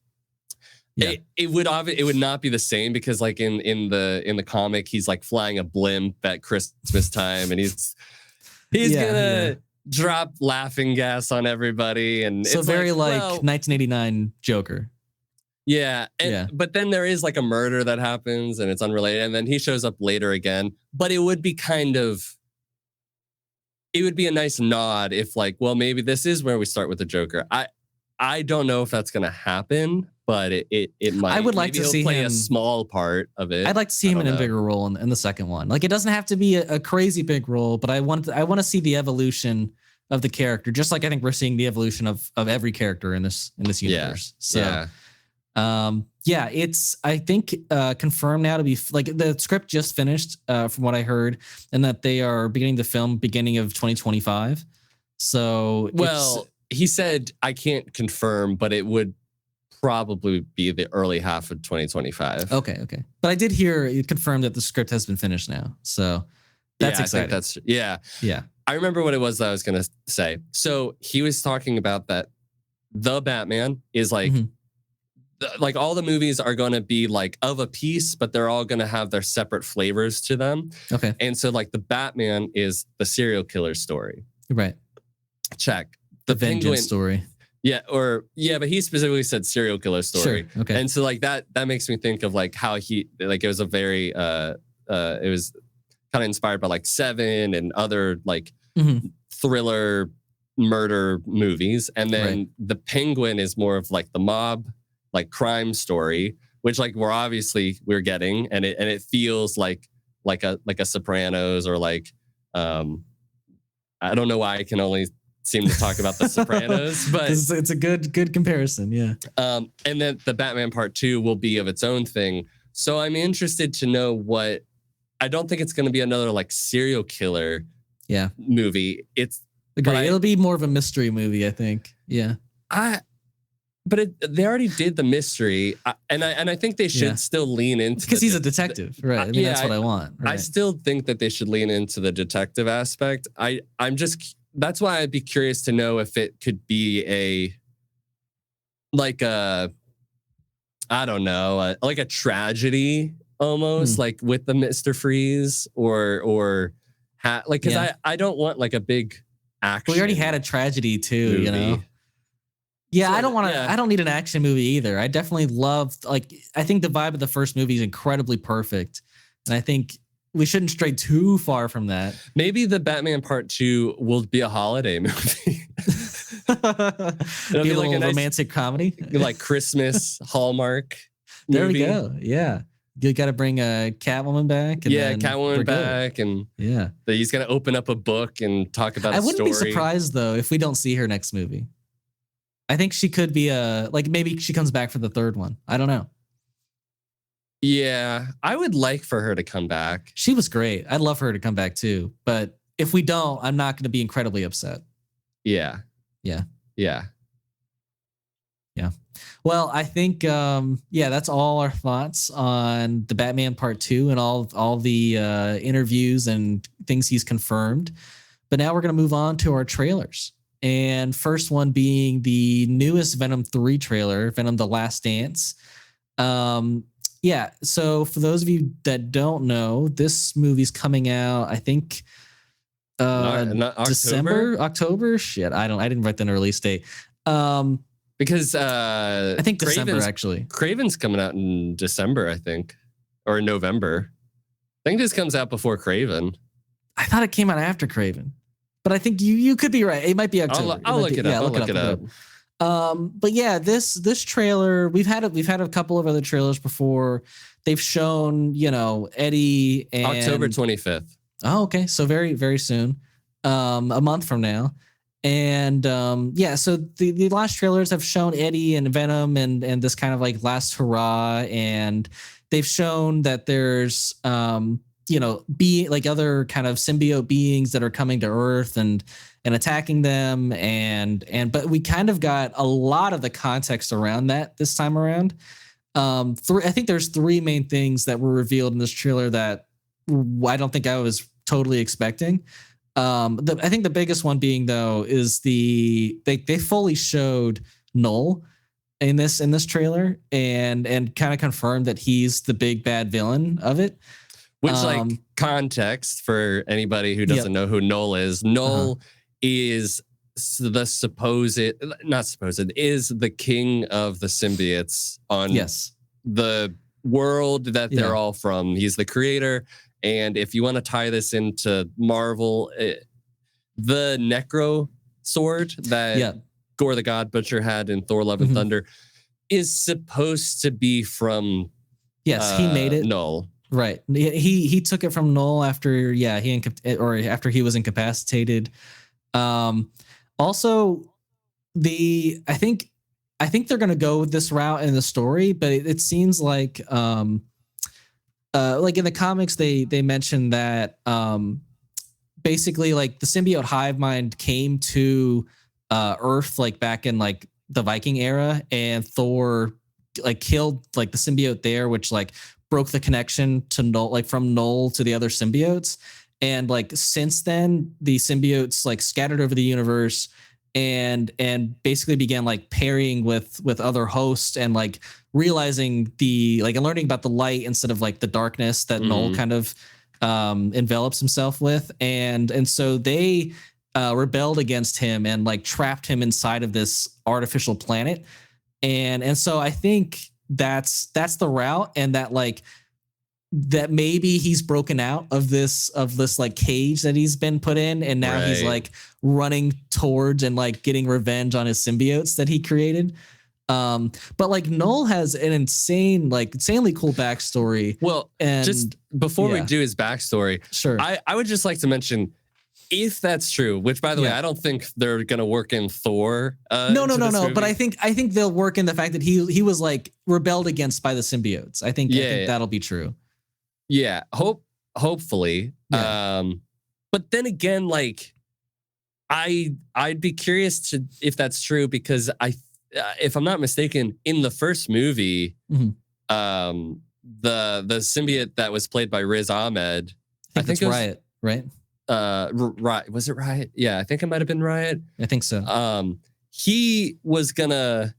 Yeah. It would not be the same, because like in the comic, he's like flying a blimp at Christmas time, and he's gonna drop laughing gas on everybody, and so it's very like 1989 Joker. Yeah, but then there is like a murder that happens, and it's unrelated, and then he shows up later again. But it would be kind of it would be a nice nod if like, well, maybe this is where we start with the Joker. I don't know if that's gonna happen, but it might. I would like maybe to he'll see play him. a small part of it. I'd like to see him in a bigger role in the second one. Like, it doesn't have to be a crazy big role, but I want to see the evolution of the character, just like I think we're seeing the evolution of every character in this universe. It's I think confirmed now to be like the script just finished from what I heard, and that they are beginning to film beginning of 2025. So he said I can't confirm, but it would probably be the early half of 2025. Okay. But I did hear it confirmed that the script has been finished now. So that's exciting. I think yeah. I remember what it was that I was going to say. So he was talking about that the Batman is like, like all the movies are going to be like of a piece, but they're all going to have their separate flavors to them. Okay. And so like the Batman is the serial killer story. Right. Check. The vengeance story. But he specifically said serial killer story. Sure. Okay. And so like that makes me think of like how he like it was a very it was kind of inspired by like Seven and other like thriller murder movies. And then the Penguin is more of like the mob like crime story, which like we're getting, and it feels like a Sopranos or like I don't know why I can only seem to talk about the Sopranos, but it's a good comparison. Yeah. And then the Batman Part 2 will be of its own thing. So I'm interested to know what. I don't think it's going to be another like serial killer movie. It'll be more of a mystery movie, I think. Yeah. They already did the mystery, and I think they should still lean into because he's a detective, right? I mean, that's what I want. Right? I still think that they should lean into the detective aspect. That's why I'd be curious to know if it could be like a tragedy almost, like with the Mr. Freeze because I don't want like a big action. We already had a tragedy too, movie. You know. Yeah, so, I don't want to. Yeah. I don't need an action movie either. I definitely love I think the vibe of the first movie is incredibly perfect, and I think we shouldn't stray too far from that. Maybe the Batman Part 2 will be a holiday movie. It'll be like a romantic comedy, like Christmas Hallmark. There movie. We go. Yeah, you got to bring Catwoman back. And Catwoman back, and he's gonna open up a book and talk about. I wouldn't be surprised though if we don't see her next movie. I think she could be maybe she comes back for the third one. I don't know. Yeah, I would like for her to come back. She was great. I'd love for her to come back too. But if we don't, I'm not going to be incredibly upset. Yeah. Well, I think, that's all our thoughts on the Batman Part 2 and all the interviews and things he's confirmed. But now we're going to move on to our trailers. And first one being the newest Venom 3 trailer, Venom: The Last Dance. So for those of you that don't know, this movie's coming out, I think, not October. Shit, I didn't write the release date. Because I think December actually. Craven's coming out in December, I think, or November. I think this comes out before Craven. I thought it came out after Craven. But I think you could be right. It might be October. I'll look it up. I'll look it up. But yeah, this trailer, we've had a couple of other trailers before. They've shown, Eddie and October 25th. Oh, okay. So very, very soon. A month from now. And so the last trailers have shown Eddie and Venom and this kind of like last hurrah, and they've shown that there's be like other kind of symbiote beings that are coming to Earth and attacking them, but we kind of got a lot of the context around that this time around. I think there's three main things that were revealed in this trailer that I don't think I was totally expecting. I think the biggest one being though is they fully showed Null in this trailer and kind of confirmed that he's the big bad villain of it. Which, context for anybody who doesn't know who Null is. Null is is the king of the symbiotes on the world that they're all from. He's the creator. And if you want to tie this into Marvel, the Necro sword that Gore the God Butcher had in Thor: Love and Thunder is supposed to be from he made it. Null. Right. He took it from Null after after he was incapacitated. Also, I think they're gonna go with this route in the story, but it seems like in the comics they mentioned that basically like the symbiote hive mind came to Earth like back in like the Viking era, and Thor like killed like the symbiote there, which like broke the connection to Null, like from Null to the other symbiotes. And like since then, the symbiotes like scattered over the universe and basically began like pairing with other hosts and like realizing and learning about the light instead of like the darkness that Null kind of envelops himself with. And so they rebelled against him and like trapped him inside of this artificial planet. And so I think that's the route, and that like that maybe he's broken out of this like cage that he's been put in, and now he's like running towards and like getting revenge on his symbiotes that he created. But like Null has an insanely cool backstory. Well, and just before we do his backstory, sure, I would just like to mention, if that's true, which by the way, I don't think they're gonna work in Thor. No. But I think they'll work in the fact that he was like rebelled against by the symbiotes. I think that'll be true. Yeah, hopefully. Yeah. But then again, like I'd be curious if that's true, because if I'm not mistaken, in the first movie, the symbiote that was played by Riz Ahmed, I think it was Riot, right? Right. Was it Riot? Yeah, I think it might have been Riot. I think so. He was gonna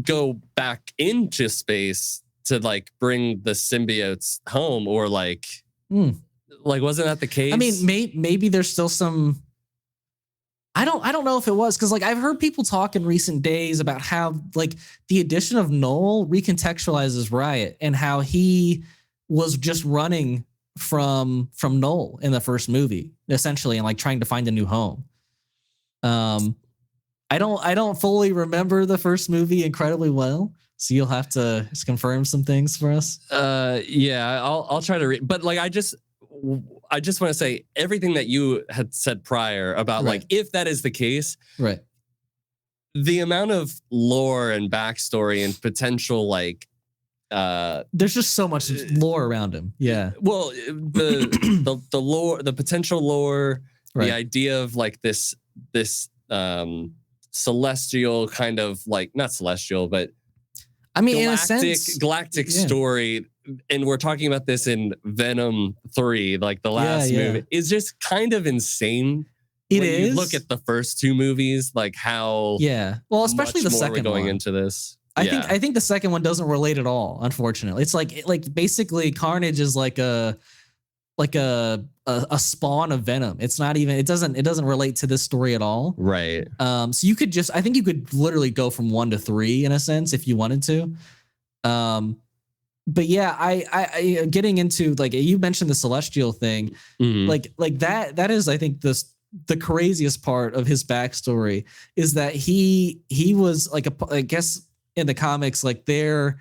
go back into space to like bring the symbiotes home, or like wasn't that the case? I mean, maybe there's still some. I don't know if it was, because like I've heard people talk in recent days about how like the addition of Null recontextualizes Riot and how he was just running from Null in the first movie, essentially, and like trying to find a new home. I don't fully remember the first movie incredibly well, so you'll have to confirm some things for us. Yeah, I'll try to read, but like I just want to say everything that you had said prior about like if that is the case, right? The amount of lore and backstory and potential like there's just so much lore around him. Yeah. Well, the lore, the potential lore, the idea of like this celestial kind of like, not celestial, but I mean, in a sense, galactic story. And we're talking about this in Venom 3, like the last movie, is just kind of insane. It is. You look at the first two movies, like how well, especially the second going one. Into this. I think the second one doesn't relate at all, unfortunately. It's like basically Carnage is like a spawn of Venom. It's not even, it doesn't relate to this story at all. Right. So I think you could literally go from 1 to 3 in a sense if you wanted to. But yeah, I getting into like you mentioned the celestial thing, like that is, I think, the craziest part of his backstory is that he was like I guess in the comics, like the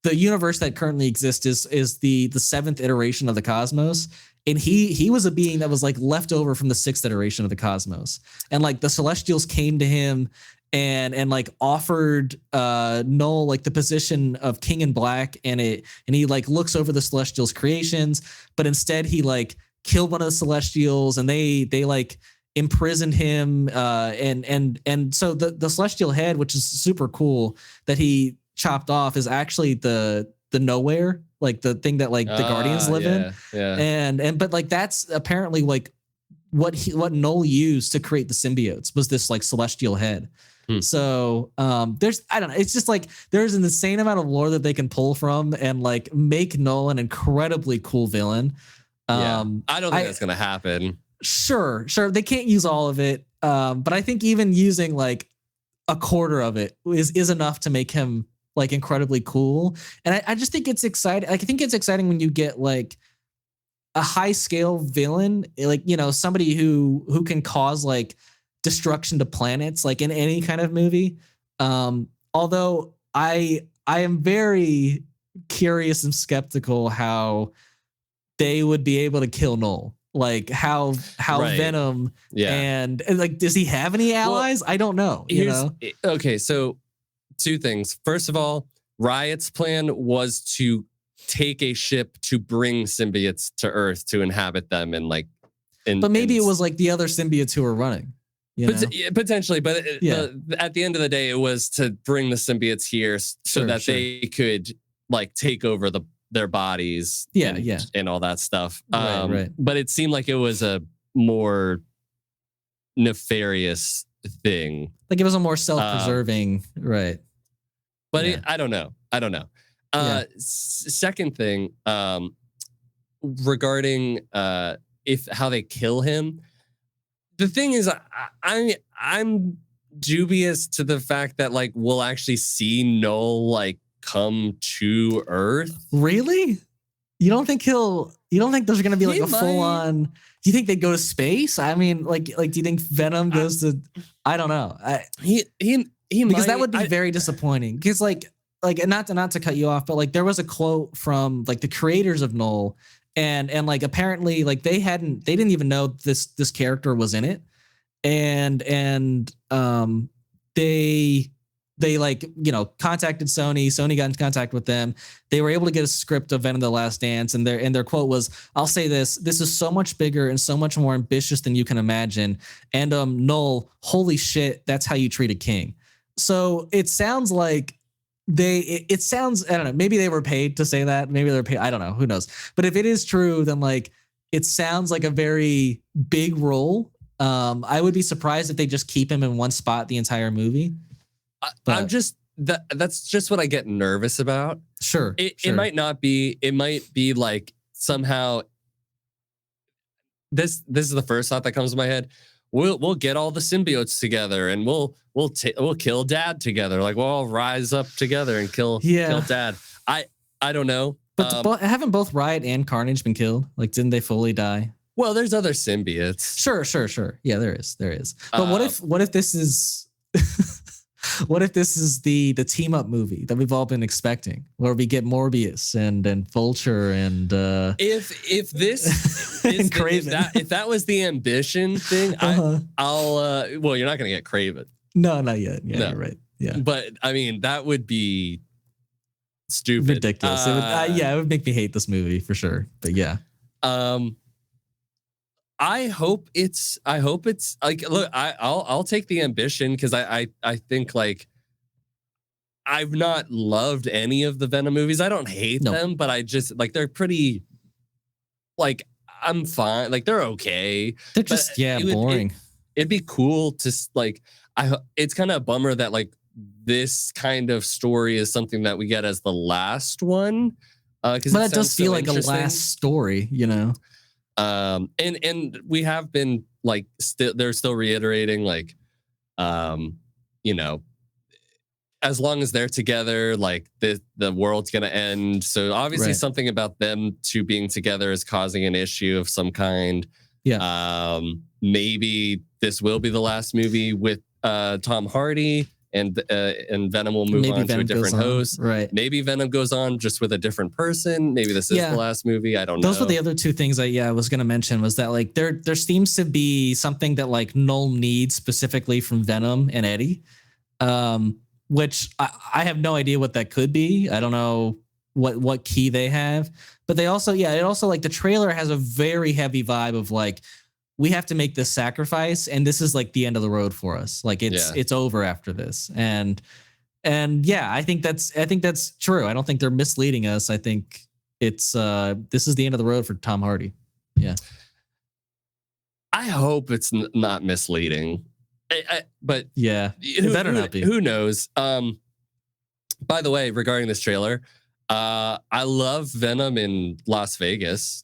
universe that currently exists is the 7th iteration of the cosmos, and he was a being that was like left over from the 6th iteration of the cosmos, and like the Celestials came to him and like offered Null like the position of King in Black, and he like looks over the Celestials' creations, but instead he like killed one of the Celestials, and they like imprisoned him, and so the Celestial head, which is super cool that he chopped off, is actually the Nowhere, like the thing that like the Guardians live in. And but like that's apparently like what Null used to create the symbiotes was this like Celestial head. So there's, I don't know, it's just like there's an insane amount of lore that they can pull from and like make Null an incredibly cool villain. I don't think that's gonna happen. Sure. They can't use all of it. But I think even using like a quarter of it is enough to make him like incredibly cool. And I just think it's exciting. Like, I think it's exciting when you get like a high scale villain, like, you know, somebody who can cause like destruction to planets, like in any kind of movie. Although I am very curious and skeptical how they would be able to kill Null. Like how Right. Venom Yeah. and like, does he have any allies? I don't know. You know? Okay, so two things. First of all, Riot's plan was to take a ship to bring symbiotes to Earth to inhabit them and like. But maybe it was like the other symbiotes who were running. You know? Potentially, but at the end of the day, it was to bring the symbiotes here so that they could like take over their bodies, and all that stuff. Right. But it seemed like it was a more nefarious thing. Like it was a more self-preserving, right? But I don't know. Second thing, regarding how they kill him. The thing is, I'm dubious to the fact that like we'll actually see Null like come to Earth. Really? You don't think there's gonna be like a full on? Do you think they go to space? I mean, like do you think Venom goes to? I don't know. He because that would be very disappointing. Because like not to cut you off, but like there was a quote from like the creators of Null. And like apparently like they didn't even know this character was in it, and they like, you know, contacted Sony got in contact with them. They were able to get a script of Venom: The Last Dance, and their quote was, "I'll say this is so much bigger and so much more ambitious than you can imagine, and Null, holy shit, that's how you treat a king." So it sounds like it sounds, I don't know, maybe they were paid to say that. Maybe they're paid. I don't know. Who knows? But if it is true, then like, it sounds like a very big role. I would be surprised if they just keep him in one spot the entire movie. I'm just, that's just what I get nervous about. Sure. It might not be, it might be like somehow this is the first thought that comes to my head. We'll get all the symbiotes together and we'll kill Dad together. Like we'll all rise up together and kill Dad. I don't know. But haven't both Riot and Carnage been killed? Like, didn't they fully die? Well, there's other symbiotes. Sure. Yeah, there is. But what if this is what if this is the team up movie that we've all been expecting, where we get Morbius and Vulture and if this is if that was the ambition thing, I'll well, you're not gonna get Kraven. No, not yet. Yeah, no. You're right. Yeah, but I mean that would be stupid, ridiculous. It would make me hate this movie for sure. But yeah. I hope it's like, look, I'll take the ambition because I think like I've not loved any of the Venom movies. I don't hate them, but I just like they're pretty, like I'm fine. Like they're okay. They're just boring. It'd be cool to like it's kind of a bummer that like this kind of story is something that we get as the last one. But it does feel like a last story, you know. And we have been like they're still reiterating like you know, as long as they're together, like the world's gonna end. So obviously something about them two being together is causing an issue of some kind. Yeah. Maybe this will be the last movie with Tom Hardy. And Venom will move on to a different host. Right. Maybe Venom goes on just with a different person. Maybe this is the last movie. I don't know. Those were the other two things I was going to mention, was that like there seems to be something that like Null needs specifically from Venom and Eddie, which I have no idea what that could be. I don't know what key they have, but they also, it also like the trailer has a very heavy vibe of like, we have to make this sacrifice, and this is like the end of the road for us. Like it's over after this. And I think that's true. I don't think they're misleading us. I think it's this is the end of the road for Tom Hardy. Yeah. I hope it's not misleading. But yeah, it better not be. Who knows? By the way, regarding this trailer, I love Venom in Las Vegas.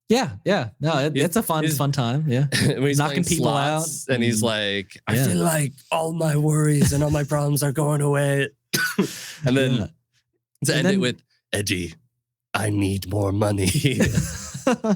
Yeah. No, it's a fun time. Yeah. When he's knocking people out. And he's like, I feel like all my worries and all my problems are going away. And then to end it with, Eddie, I need more money.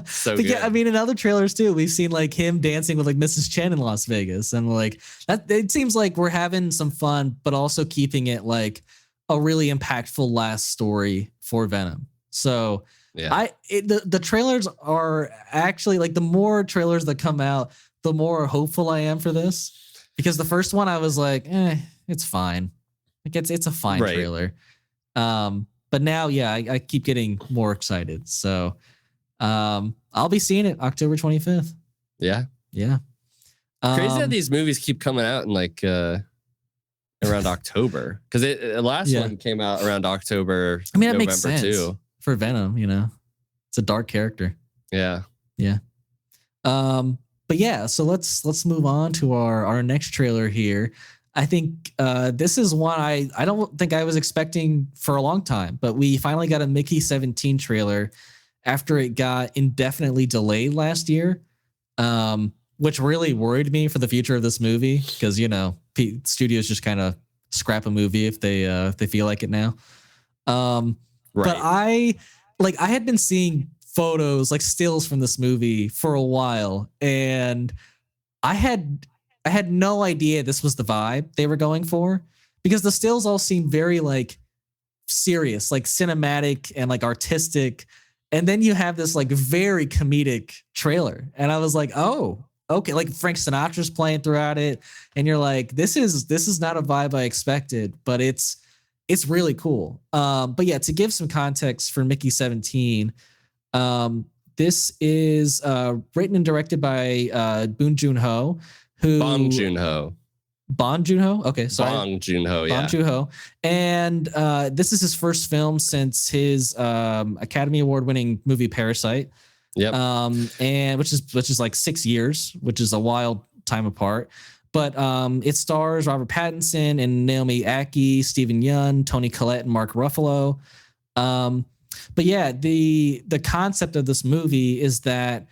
So But good. yeah, I mean, in other trailers too, we've seen like him dancing with like Mrs. Chen in Las Vegas, and like that. It seems like we're having some fun, but also keeping it like a really impactful last story for Venom. So Yeah. the trailers are actually like the more trailers that come out, the more hopeful I am for this, because the first one I was like, it's fine. Like it's a fine Right. trailer. But now, yeah, I keep getting more excited. So I'll be seeing it October 25th. Yeah. Yeah. Crazy that these movies keep coming out in like around October, because the last one came out around October. I mean, it November makes sense too. for Venom. You know, it's a dark character. Yeah. Yeah. But yeah, so let's move on to our next trailer here. I think this is one I don't think I was expecting for a long time, but we finally got a Mickey 17 trailer after it got indefinitely delayed last year, which really worried me for the future of this movie, because you know studios just kind of scrap a movie if they feel like it now. Right. But I had been seeing photos, like stills from this movie for a while, and I had no idea this was the vibe they were going for, because the stills all seem very like serious, like cinematic and like artistic, and then you have this like very comedic trailer, and I was like, oh, okay, like Frank Sinatra's playing throughout it, and you're like, this is not a vibe I expected, but it's really cool. But yeah, to give some context for Mickey 17, this is written and directed by Bong Joon-ho, who Bong Joon-ho. Bong Joon-ho? Okay, sorry. Bong Joon-ho, yeah. Bong Joon-ho. And this is his first film since his Academy Award-winning movie Parasite. Yep. And which is like 6 years, which is a wild time apart. But it stars Robert Pattinson and Naomi Ackie, Stephen Yeun, Toni Collette, and Mark Ruffalo. But yeah, the concept of this movie is that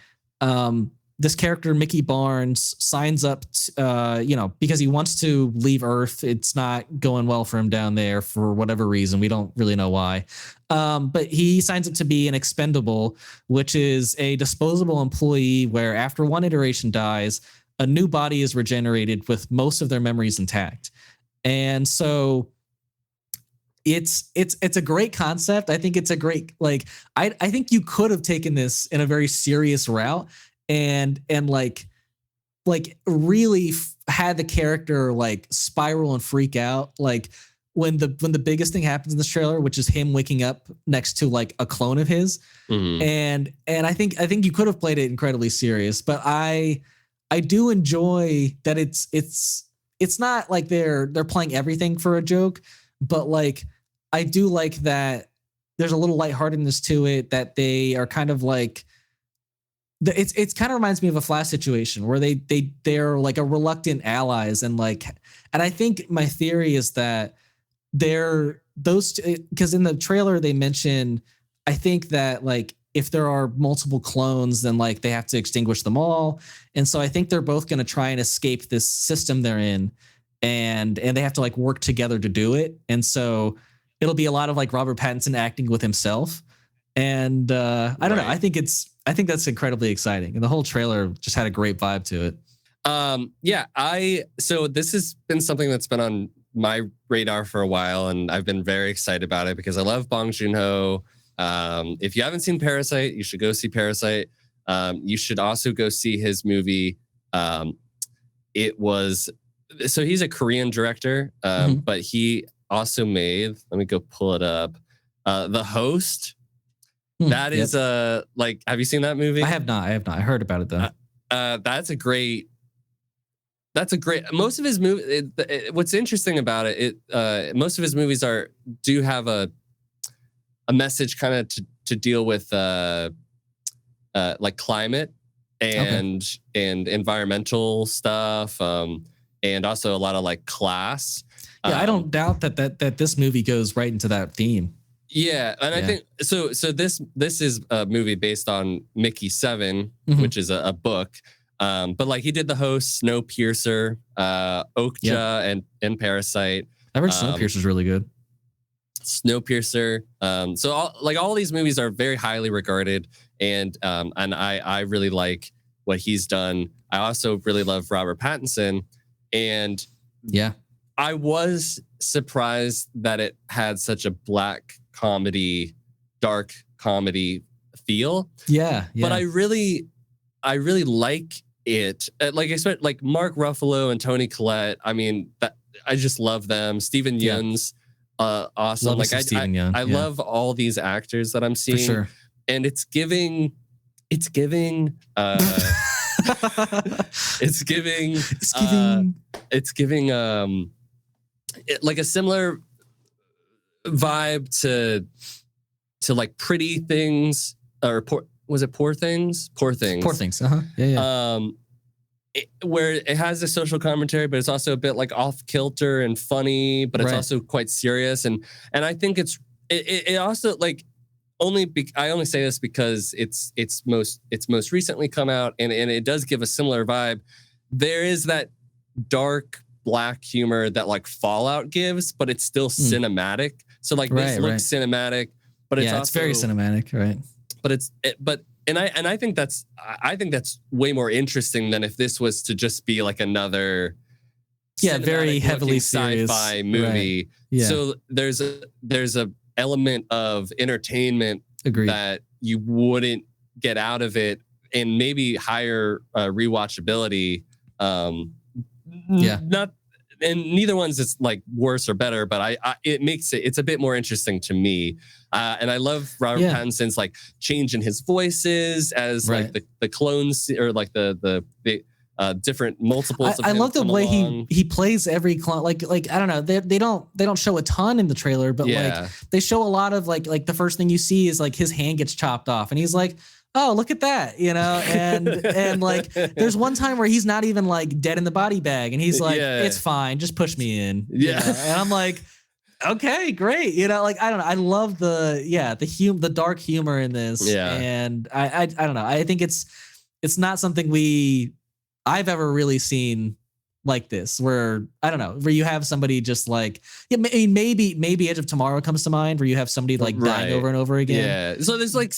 this character, Mickey Barnes, signs up, because he wants to leave Earth. It's not going well for him down there for whatever reason. We don't really know why. But he signs up to be an expendable, which is a disposable employee where after one iteration dies, a new body is regenerated with most of their memories intact. And so it's a great concept. I think it's a great, like, I think you could have taken this in a very serious route and like really had the character like spiral and freak out, like when the biggest thing happens in this trailer, which is him waking up next to like a clone of his. Mm-hmm. And I think you could have played it incredibly serious, but I do enjoy that it's not like they're playing everything for a joke, but like I do like that there's a little lightheartedness to it, that they are kind of like, it's kind of reminds me of a Flash situation where they're like a reluctant allies, and I think my theory is that they're those, because in the trailer they mention, I think that like if there are multiple clones, then like they have to extinguish them all, and so I think they're both going to try and escape this system they're in, and they have to like work together to do it, and so it'll be a lot of like Robert Pattinson acting with himself, and I don't know. I think that's incredibly exciting, and the whole trailer just had a great vibe to it. So this has been something that's been on my radar for a while, and I've been very excited about it because I love Bong Joon-ho. If you haven't seen Parasite, you should go see Parasite. You should also go see his movie. So he's a Korean director, but he also made, let me go pull it up, The Host. That is have you seen that movie? I have not. I heard about it though. That's a great, most of his movies, what's interesting about it, most of his movies do have a message kind of to deal with like climate and environmental stuff, and also a lot of like class. Yeah, I don't doubt that this movie goes right into that theme. Yeah, and I think so. This is a movie based on Mickey 7, which is a book. But like he did The Host, Snowpiercer, Okja, and Parasite. I heard Snowpiercer's really good. Snowpiercer. So all these movies are very highly regarded, and I really like what he's done. I also really love Robert Pattinson, and I was surprised that it had such a black comedy, dark comedy feel. But I really like it. Like I said, like Mark Ruffalo and Toni Collette. I mean, I just love them. Stephen Yeun's awesome. Love like I love all these actors that I'm seeing, for sure. And it's giving it's giving like a similar vibe to like Pretty Things, or Poor Things? Poor Things. Where it has a social commentary, but it's also a bit like off kilter and funny, but it's also quite serious. And I think it also like I only say this because it's most recently come out, and it does give a similar vibe. There is that dark black humor that like Fallout gives, but it's still cinematic. So like this looks cinematic, but it's also, it's very cinematic, right? And I think that's way more interesting than if this was to just be like another very heavily sci-fi movie. So there's a element of entertainment that you wouldn't get out of it, and maybe higher rewatchability. And neither one's is like worse or better, but it makes it's a bit more interesting to me. And I love Robert Pattinson's like change in his voices as like the clones, or like the different multiples of him. I love the way he plays every clone. Like I don't know, they don't show a ton in the trailer, but like they show a lot of like the first thing you see is like his hand gets chopped off, and he's like, oh, look at that, and like there's one time where he's not even like dead in the body bag, and he's like, it's fine, just push me in. And I'm like, okay, great. Like I don't know, I love the dark humor in this. And I don't know, I think it's not something I've ever really seen like this, where I don't know, where you have somebody just like maybe Edge of Tomorrow comes to mind, where you have somebody like dying over and over again. So there's like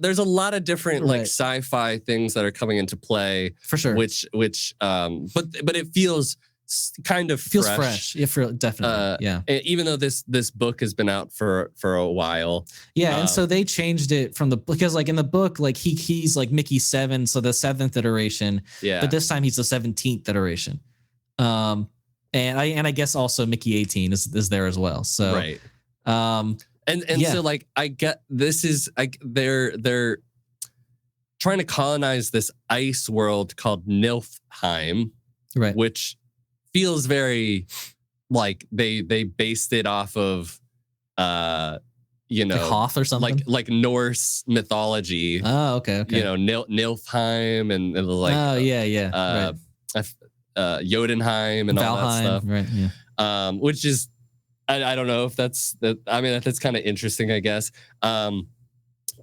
there's a lot of different like sci-fi things that are coming into play, for sure, which but it feels kind of fresh. Definitely. Even though this book has been out for a while. And so they changed it from because like in the book, like he's like Mickey 7, so the 7th iteration. But this time he's the 17th iteration. And I guess also Mickey 18 is there as well. So so like I get this is like they're trying to colonize this ice world called Niflheim, which feels very like they based it off of like Hoth or something, like Norse mythology. Oh, okay. Niflheim and like Jotunheim and Valheim, all that stuff, right? Which is I don't know if that's I mean that's kind of interesting, I guess. But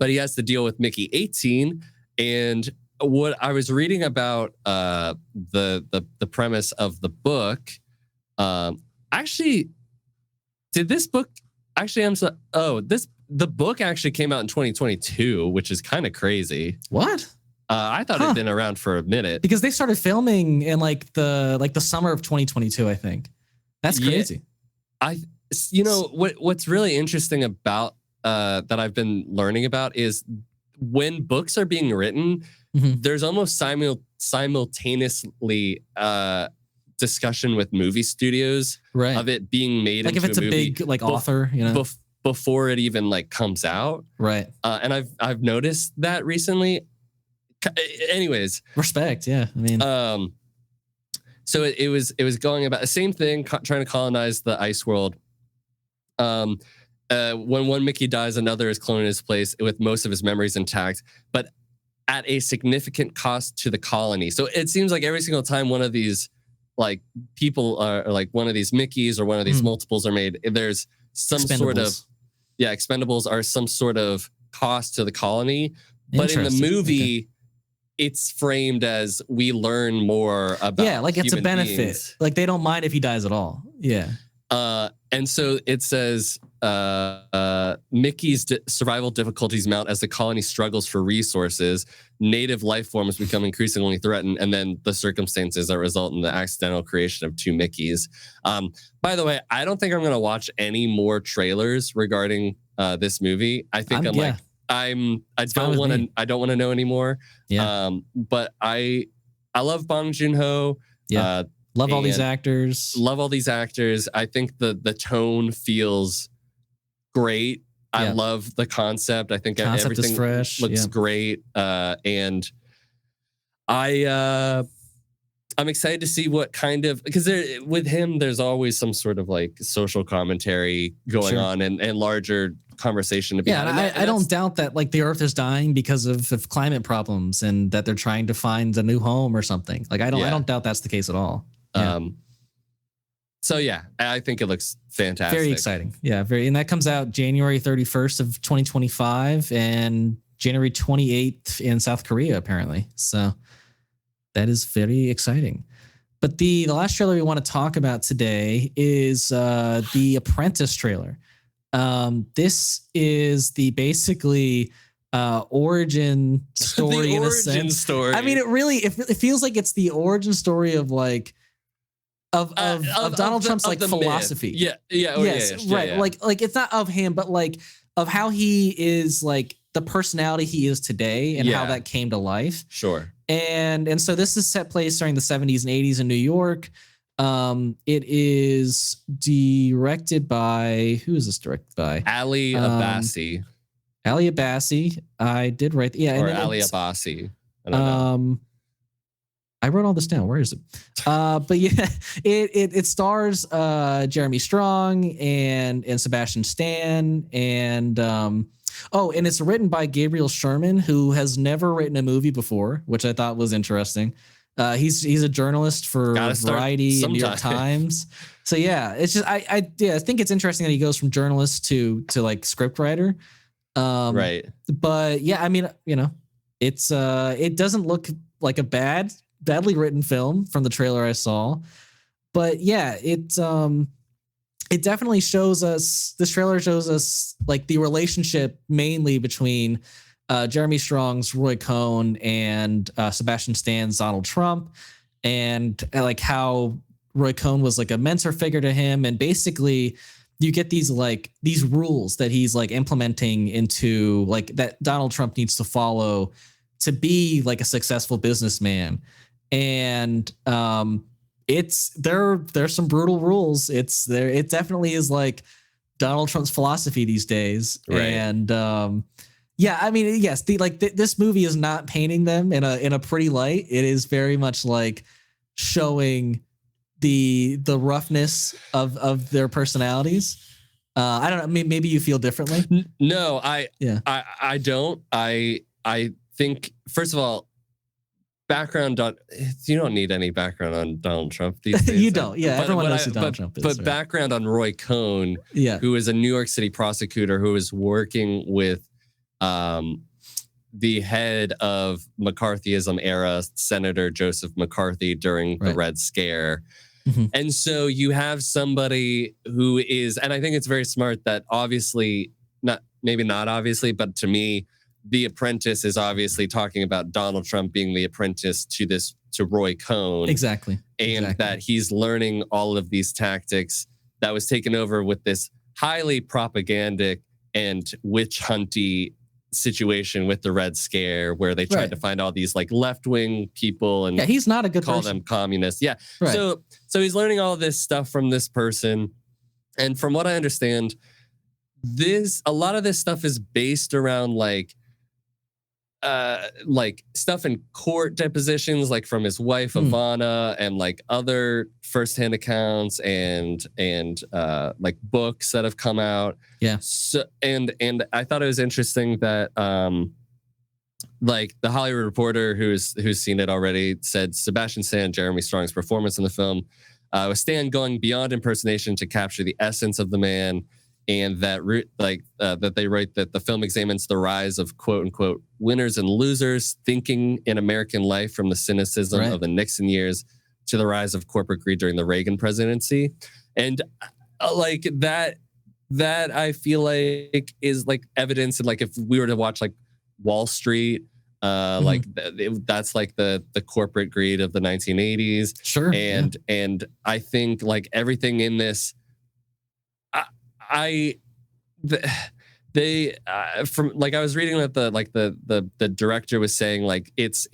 he has to deal with Mickey 18, and what I was reading about the premise of the book, actually, did this book actually? The book actually came out in 2022, which is kind of crazy. What? I thought it'd been around for a minute, because they started filming in like the summer of 2022, I think. That's crazy. What's really interesting about that I've been learning about is when books are being written, there's almost simultaneously discussion with movie studios of it being made like into if it's a movie big like author, before it even like comes out, and I've noticed that recently. Anyways, respect. I mean, so it was going about the same thing, trying to colonize the ice world. When one Mickey dies, another is cloned in his place with most of his memories intact, but at a significant cost to the colony. So it seems like every single time one of these like people are like one of these Mickeys or one of these multiples are made, there's some sort of expendables are some sort of cost to the colony. But in the movie, it's framed as we learn more about like it's a benefit. beings. Like they don't mind if he dies at all. And so it says Mickey's survival difficulties mount as the colony struggles for resources. Native life forms become increasingly threatened, and then the circumstances that result in the accidental creation of two Mickeys. By the way, I don't think I'm going to watch any more trailers regarding this movie. I think I don't want to know anymore. Yeah. But I love Bong Joon-ho. Yeah. Love all these actors. Love all these actors. I think the tone feels great. I love the concept. I think everything is fresh. Looks great. And I'm excited to see what kind of, because with him, there's always some sort of like social commentary going on and larger conversation to be had. I don't doubt that like the earth is dying because of climate problems and that they're trying to find a new home or something. Like I don't doubt that's the case at all. So yeah, I think it looks fantastic. Very exciting. Yeah, and that comes out January 31st of 2025 and January 28th in South Korea apparently. So that is very exciting. But the last trailer we want to talk about today is the Apprentice trailer. This is the basically origin story in a sense. Story. I mean, it feels like it's the origin story of like of Donald Trump's like philosophy. Man. Yeah. Right. Like it's not of him, but like of how he is like the personality he is today and how that came to life. Sure. And so this is set place during the 70s and 80s in New York. It is directed by, who is this directed by? Ali Abbasi. Ali Abbasi. I did write, or Ali Abbasi. I don't know. I wrote all this down. Where is it? But yeah, it stars Jeremy Strong and Sebastian Stan and and it's written by Gabriel Sherman, who has never written a movie before, which I thought was interesting. He's a journalist for Variety and New York Times. So yeah, it's just I think it's interesting that he goes from journalist to like script writer. Right. But yeah, I mean, it's it doesn't look like a badly written film from the trailer I saw. But yeah, it definitely shows us, this trailer shows us like the relationship mainly between Jeremy Strong's Roy Cohn and Sebastian Stan's Donald Trump, and like how Roy Cohn was like a mentor figure to him. And basically you get these rules that he's like implementing into like that Donald Trump needs to follow to be like a successful businessman. And there's some brutal rules. It definitely is like Donald Trump's philosophy these days. Right. And I mean, yes, this movie is not painting them in a pretty light. It is very much like showing the roughness of their personalities. I don't know. Maybe you feel differently. No, I don't. I think, first of all, background on, you don't need any background on Donald Trump these days. You don't. Yeah, everyone knows who Donald Trump is. But background on Roy Cohn, who is a New York City prosecutor who is working with the head of McCarthyism era, Senator Joseph McCarthy, during the Red Scare. Mm-hmm. And so you have somebody who is, and I think it's very smart that obviously, maybe not obviously, but to me, The Apprentice is obviously talking about Donald Trump being the apprentice to Roy Cohn. Exactly. And that he's learning all of these tactics that was taken over with this highly propagandic and witch hunty situation with the Red Scare, where they tried to find all these like left-wing people and he's not a good call person. them communists. Yeah. Right. So he's learning all this stuff from this person. And from what I understand, a lot of this stuff is based around like stuff in court depositions, like from his wife Ivana, and like other firsthand accounts and like books that have come out. Yeah. So and I thought it was interesting that like the Hollywood Reporter, who's seen it already, said Sebastian Stan and Jeremy Strong's performance in the film was Stan going beyond impersonation to capture the essence of the man. And that that they write that the film examines the rise of quote unquote winners and losers thinking in American life, from the cynicism of the Nixon years to the rise of corporate greed during the Reagan presidency. And like that I feel like is like evidence, and like if we were to watch like Wall Street, like that's like the corporate greed of the 1980s. Sure. And I think like everything in this, they from like I was reading that the director was saying like it's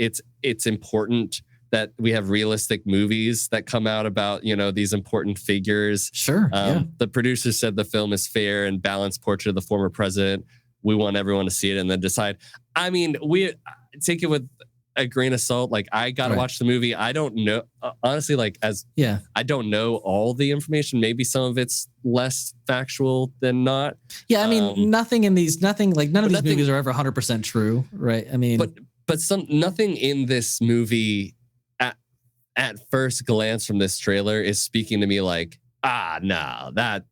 important that we have realistic movies that come out about, you know, these important figures. Sure. The producer said the film is fair and balanced portrait of the former president. We want everyone to see it and then decide. I mean, we take it with a grain of salt. Like I got to watch the movie. I don't know, honestly, like I don't know all the information. Maybe some of it's less factual than not. Yeah. I mean, none of these movies are ever 100% true. Right. I mean, but nothing in this movie at first glance from this trailer is speaking to me like, no, that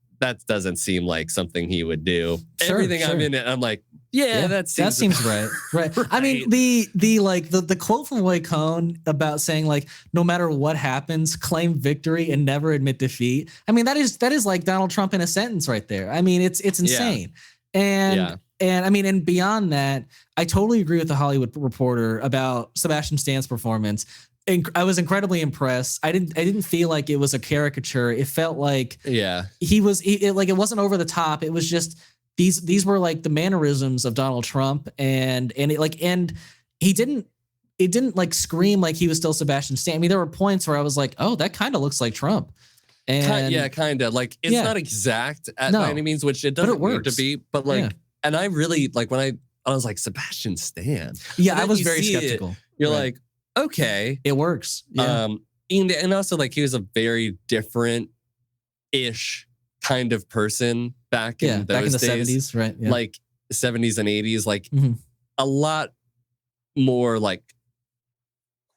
doesn't seem like something he would do. Everything I'm in it, I'm like, that seems right. Right. I mean, the quote from Roy Cohn about saying like, no matter what happens, claim victory and never admit defeat. I mean, that is like Donald Trump in a sentence right there. I mean, it's insane. And I mean, and beyond that, I totally agree with the Hollywood Reporter about Sebastian Stan's performance. I was incredibly impressed. I didn't feel like it was a caricature. It felt like it wasn't over the top. It was just these were like the mannerisms of Donald Trump, and he didn't like scream like he was still Sebastian Stan. I mean, there were points where I was like, oh, that kind of looks like Trump. And kind of like it's not exact by any means, which it doesn't need to be, but like, and I really like when I was like Sebastian Stan. Yeah, I was very skeptical. You're like, okay, it works. Yeah. And also like he was a very different-ish kind of person back in those days. 70s, right? Yeah. Like 70s and 80s, like a lot more like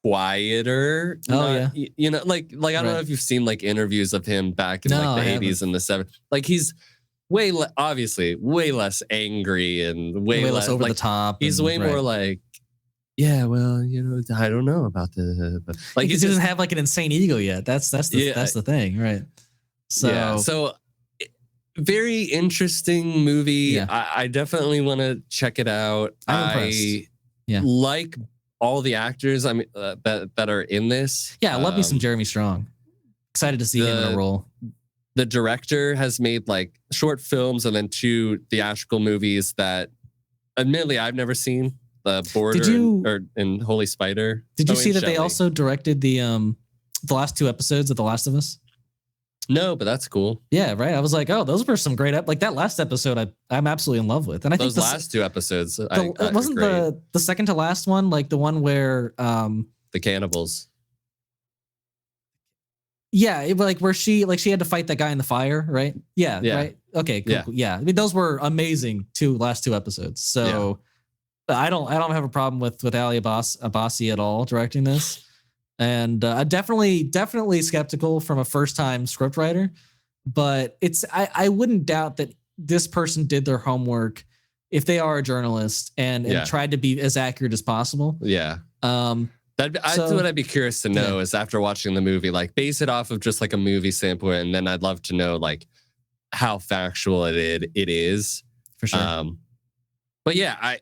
quieter. You know, like I don't know if you've seen like interviews of him back in like the 80s and the 70s. Like he's obviously way less angry and way less over like, the top. He's way more like, yeah, well, you know, I don't know about the like he doesn't have like an insane ego yet. That's the thing, right? So very interesting movie. Yeah. I definitely want to check it out. I'm impressed. Like all the actors. I mean, that are in this. Yeah, I love me some Jeremy Strong. Excited to see him in a role. The director has made like short films and then 2 theatrical movies that, admittedly, I've never seen. The Border and Holy Spider. Did you see that they also directed the last 2 episodes of The Last of Us? No, but that's cool. Yeah, right. I was like, oh, those were some great like that last episode. I'm absolutely in love with, and I think those last 2 episodes. Wasn't the second to last one like the one where the cannibals. Yeah, like where she had to fight that guy in the fire, right? Yeah. Right. Okay. Cool. Yeah. I mean, those were amazing last 2 episodes. So. I don't have a problem with Ali Abbasi at all directing this, and definitely skeptical from a first time scriptwriter, but I wouldn't doubt that this person did their homework if they are a journalist and tried to be as accurate as possible. Yeah. That's what I'd be curious to know is after watching the movie, like base it off of just like a movie sample, and then I'd love to know like how factual it is for sure. But yeah,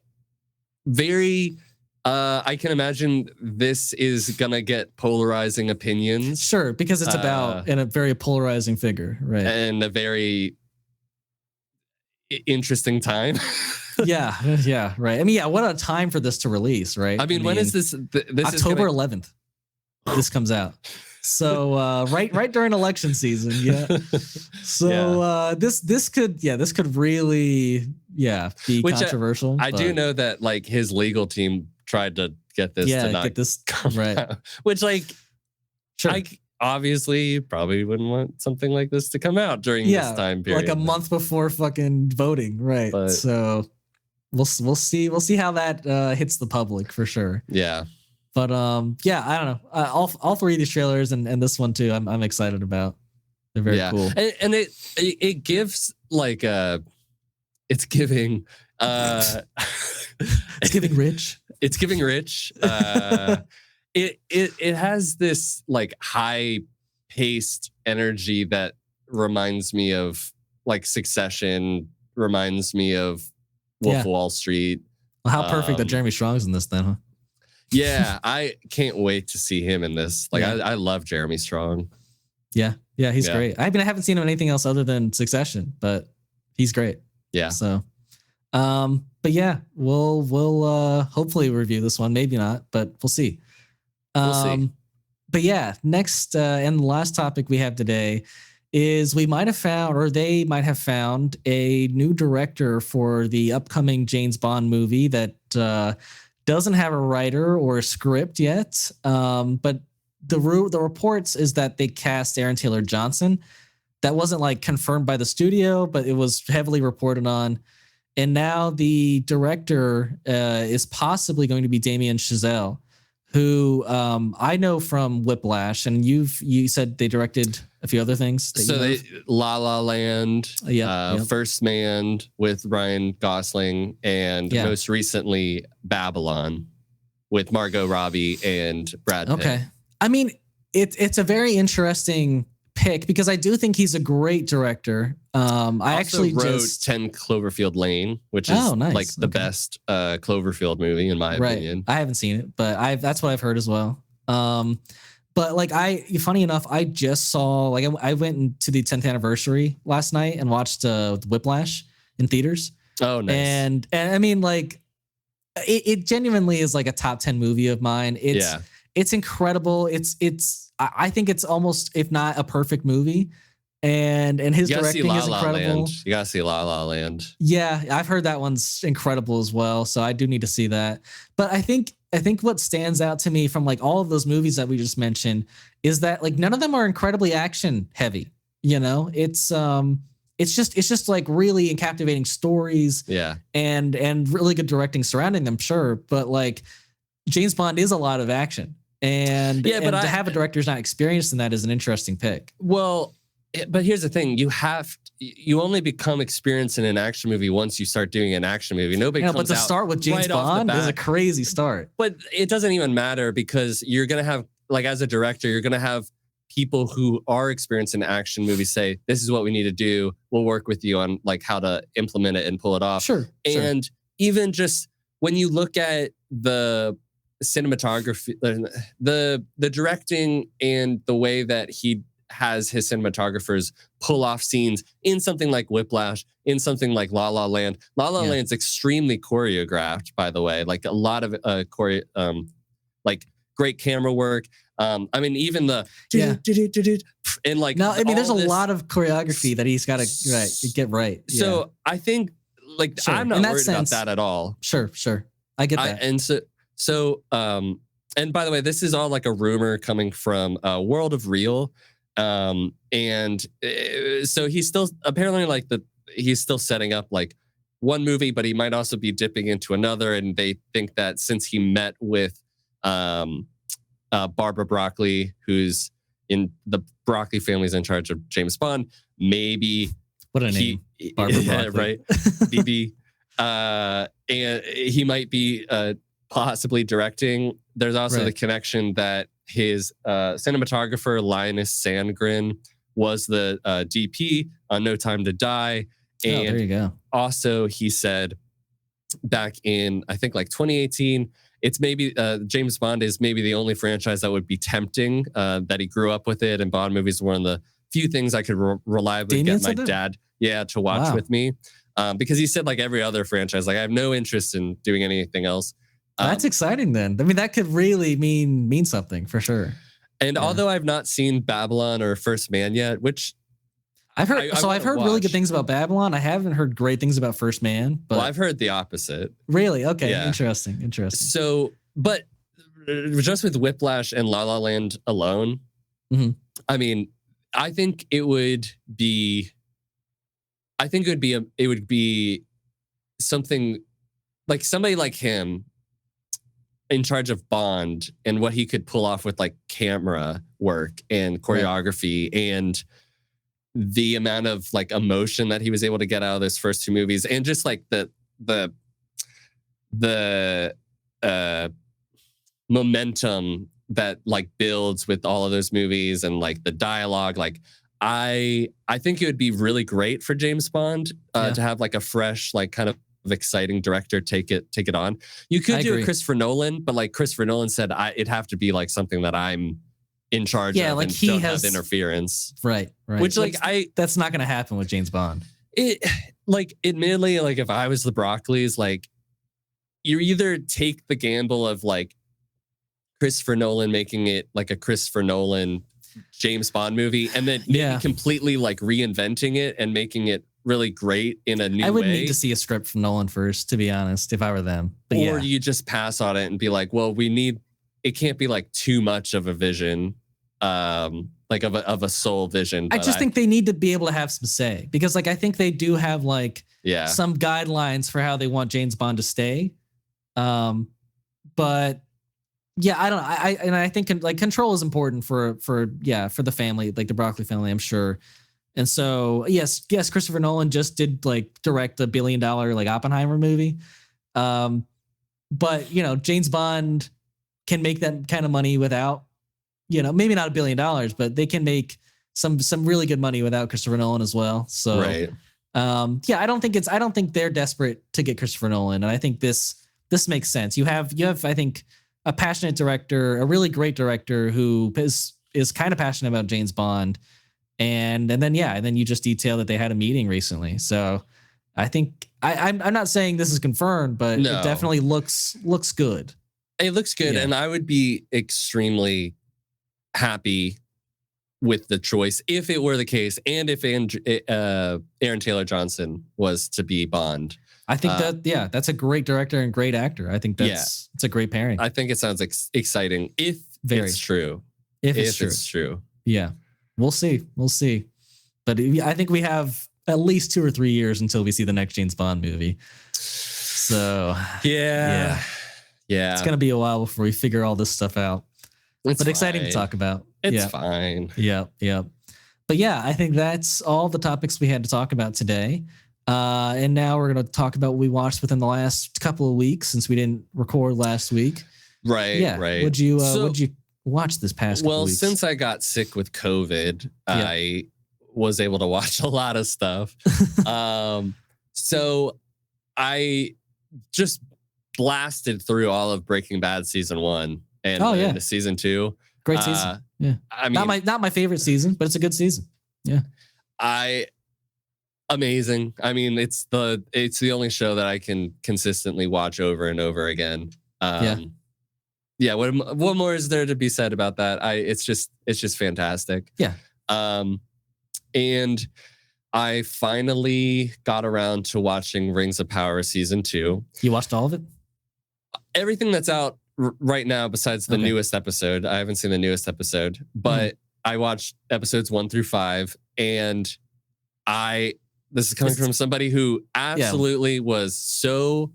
I can imagine this is gonna get polarizing opinions. Sure, because it's about a very polarizing figure, right? And a very interesting time. yeah, right. I mean, what a time for this to release, right? I mean when is this? This October 11th. This comes out. So right during election season, So this could really be controversial. I do know that like his legal team tried to get this to not get this come right. out, which like obviously probably wouldn't want something like this to come out during this time period, like a month before fucking voting, right? But, so we'll see how that hits the public for sure. Yeah. But I don't know. All 3 of these trailers and this one too, I'm excited about. They're very cool. And it gives like it's giving it's giving rich. It's giving rich. It has this like high paced energy that reminds me of like Succession, reminds me of Wolf of Wall Street. Well, how perfect that Jeremy Strong's in this then, huh? Yeah, I can't wait to see him in this. Like, I love Jeremy Strong. Yeah, he's great. I haven't seen him in anything else other than Succession, but he's great. Yeah. So, but yeah, we'll hopefully review this one. Maybe not, but we'll see. We'll see. But yeah, next and the last topic we have today is they might have found a new director for the upcoming James Bond movie that doesn't have a writer or a script yet. But the reports is that they cast Aaron Taylor Johnson. That wasn't like confirmed by the studio, but it was heavily reported on. And now the director is possibly going to be Damien Chazelle, who I know from Whiplash, and you said they directed a few other things. So they La La Land, First Man with Ryan Gosling, and most recently Babylon with Margot Robbie and Brad Pitt. Okay, I mean it's a very interesting pick because I do think he's a great director. I actually wrote 10 Cloverfield Lane, which is like the best Cloverfield movie in my opinion. I haven't seen it, but that's what I've heard as well. But like funny enough, I just saw like I went into the 10th anniversary last night and watched Whiplash in theaters. Oh, nice. And I mean like it genuinely is like a top 10 movie of mine. It's incredible. I think it's almost, if not a perfect movie. And his directing is incredible. You gotta see La La Land. Yeah, I've heard that one's incredible as well. So I do need to see that. But I think what stands out to me from like all of those movies that we just mentioned is that like none of them are incredibly action heavy. You know, it's just like really captivating stories. Yeah. And really good directing surrounding them, sure. But like James Bond is a lot of action. And to have a director who's not experienced in that is an interesting pick. Well, but here's the thing: you only become experienced in an action movie once you start doing an action movie. Nobody comes out. But to start with James Bond is a crazy start. But it doesn't even matter because you're gonna have, like, as a director, you're gonna have people who are experienced in action movies say, "This is what we need to do. We'll work with you on like how to implement it and pull it off." Sure. And even just when you look at the cinematography, the directing and the way that he has his cinematographers pull off scenes in something like Whiplash, in something like La La Land. La La Land's extremely choreographed, by the way. Like a lot of like great camera work. I mean, even the and like no, I mean, there's a lot of choreography that he's got to get right. So I think like I'm not worried about that at all. Sure, I get that. And so, and by the way, this is all like a rumor coming from World of Real. And so he's still apparently he's still setting up like one movie, but he might also be dipping into another. And they think that since he met with Barbara Broccoli, who's in the Broccoli family's in charge of James Bond, maybe what a name, Barbara Broccoli, right? BB, and he might be possibly directing. There's also the connection that his cinematographer Linus Sandgren was the DP on No Time to Die, and there you go. Also, he said back in I think like 2018, it's maybe James Bond is maybe the only franchise that would be tempting. That he grew up with it, and Bond movies were one of the few things I could reliably get my dad to watch with me. Because he said like every other franchise, like I have no interest in doing anything else. That's exciting then. I mean, that could really mean something for sure. And although I've not seen Babylon or First Man yet, which I've heard, I've heard really good things about Babylon. I haven't heard great things about First Man, but I've heard the opposite. Really? Okay. Yeah. Interesting. So, but just with Whiplash and La La Land alone, I mean, I think it would be something like somebody like him in charge of Bond and what he could pull off with like camera work and choreography and the amount of like emotion that he was able to get out of those first two movies and just like the momentum that like builds with all of those movies and like the dialogue. Like I think it would be really great for James Bond to have like a fresh, like kind of exciting director take it on. You could do it Christopher Nolan, but like Christopher Nolan said, it'd have to be like something that I'm in charge of like and he don't has have interference. Right. Which like that's not going to happen with James Bond. It like admittedly, like if I was the Broccoli's, like you either take the gamble of like Christopher Nolan making it like a Christopher Nolan James Bond movie, and then maybe completely like reinventing it and making it really great in a new way. I would need to see a script from Nolan first, to be honest, if I were them. But or you just pass on it and be like, well, it can't be like too much of a vision, like of a soul vision. I just think they need to be able to have some say, because like I think they do have like some guidelines for how they want James Bond to stay. But yeah, I don't know. I think like control is important for the family, like the Broccoli family, I'm sure. And so yes, Christopher Nolan just did like direct a $1 billion like Oppenheimer movie. But you know, James Bond can make that kind of money without, you know, maybe not $1 billion, but they can make some really good money without Christopher Nolan as well. So I don't think they're desperate to get Christopher Nolan, and I think this makes sense. You have I think a passionate director, a really great director who is kind of passionate about James Bond, and then you just detail that they had a meeting recently. So I think I'm not saying this is confirmed, but it definitely looks good. It looks good, and I would be extremely happy with the choice if it were the case, and if Aaron Taylor Johnson was to be Bond. I think that's a great director and great actor. I think it's a great pairing. I think it sounds exciting if it's true. If it's true. Yeah. We'll see. But I think we have at least 2 or 3 years until we see the next James Bond movie. So yeah. It's going to be a while before we figure all this stuff out. But exciting to talk about. It's fine. Yeah. But yeah, I think that's all the topics we had to talk about today. And now we're going to talk about what we watched within the last couple of weeks, since we didn't record last week. Right. Yeah. Right. What'd you watch this past couple weeks? Since I got sick with COVID, I was able to watch a lot of stuff. So I just blasted through all of Breaking Bad season 1 and into season 2. Great season. Yeah. I mean, not my favorite season, but it's a good season. Yeah. Amazing. I mean, it's the only show that I can consistently watch over and over again. What more is there to be said about that? It's just fantastic. Yeah. And I finally got around to watching Rings of Power season 2. You watched all of it? Everything that's out right now, besides the newest episode. I haven't seen the newest episode, but I watched episodes 1 through 5, and this is coming from somebody who absolutely was so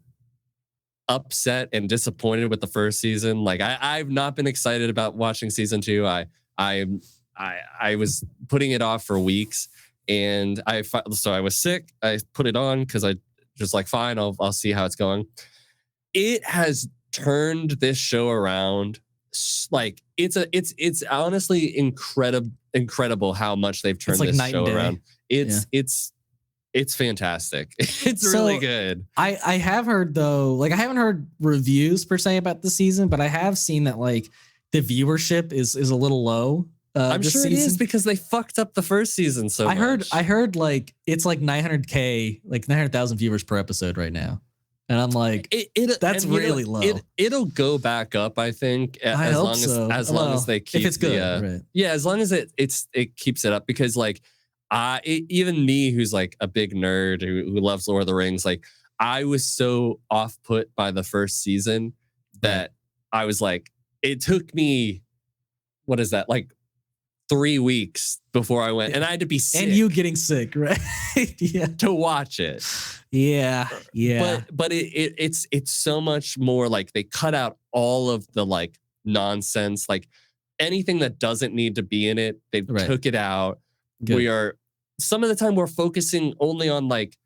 upset and disappointed with the first season. Like I've not been excited about watching season 2. I was putting it off for weeks, and so I was sick. I put it on because I just like, fine, I'll see how it's going. It has turned this show around. Like it's honestly incredible how much they've turned this show around. It's fantastic. It's really good. I have heard though, like I haven't heard reviews per se about the season, but I have seen that like the viewership is a little low. I'm sure it is because they fucked up the first season so much. I heard like it's like 900K, like 900,000 viewers per episode right now. And I'm like, that's really low. It'll go back up, I think, as long as they keep if it's good. Right. Yeah, as long as it keeps it up, because like even me, who's like a big nerd who loves Lord of the Rings, like I was so off put by the first season that I was like, it took me, what is that, like 3 weeks before I went, and I had to be sick. And you getting sick, right? To watch it. Yeah. But it's so much more like they cut out all of the like nonsense, like anything that doesn't need to be in it. They took it out. Good. Some of the time we're focusing only on like,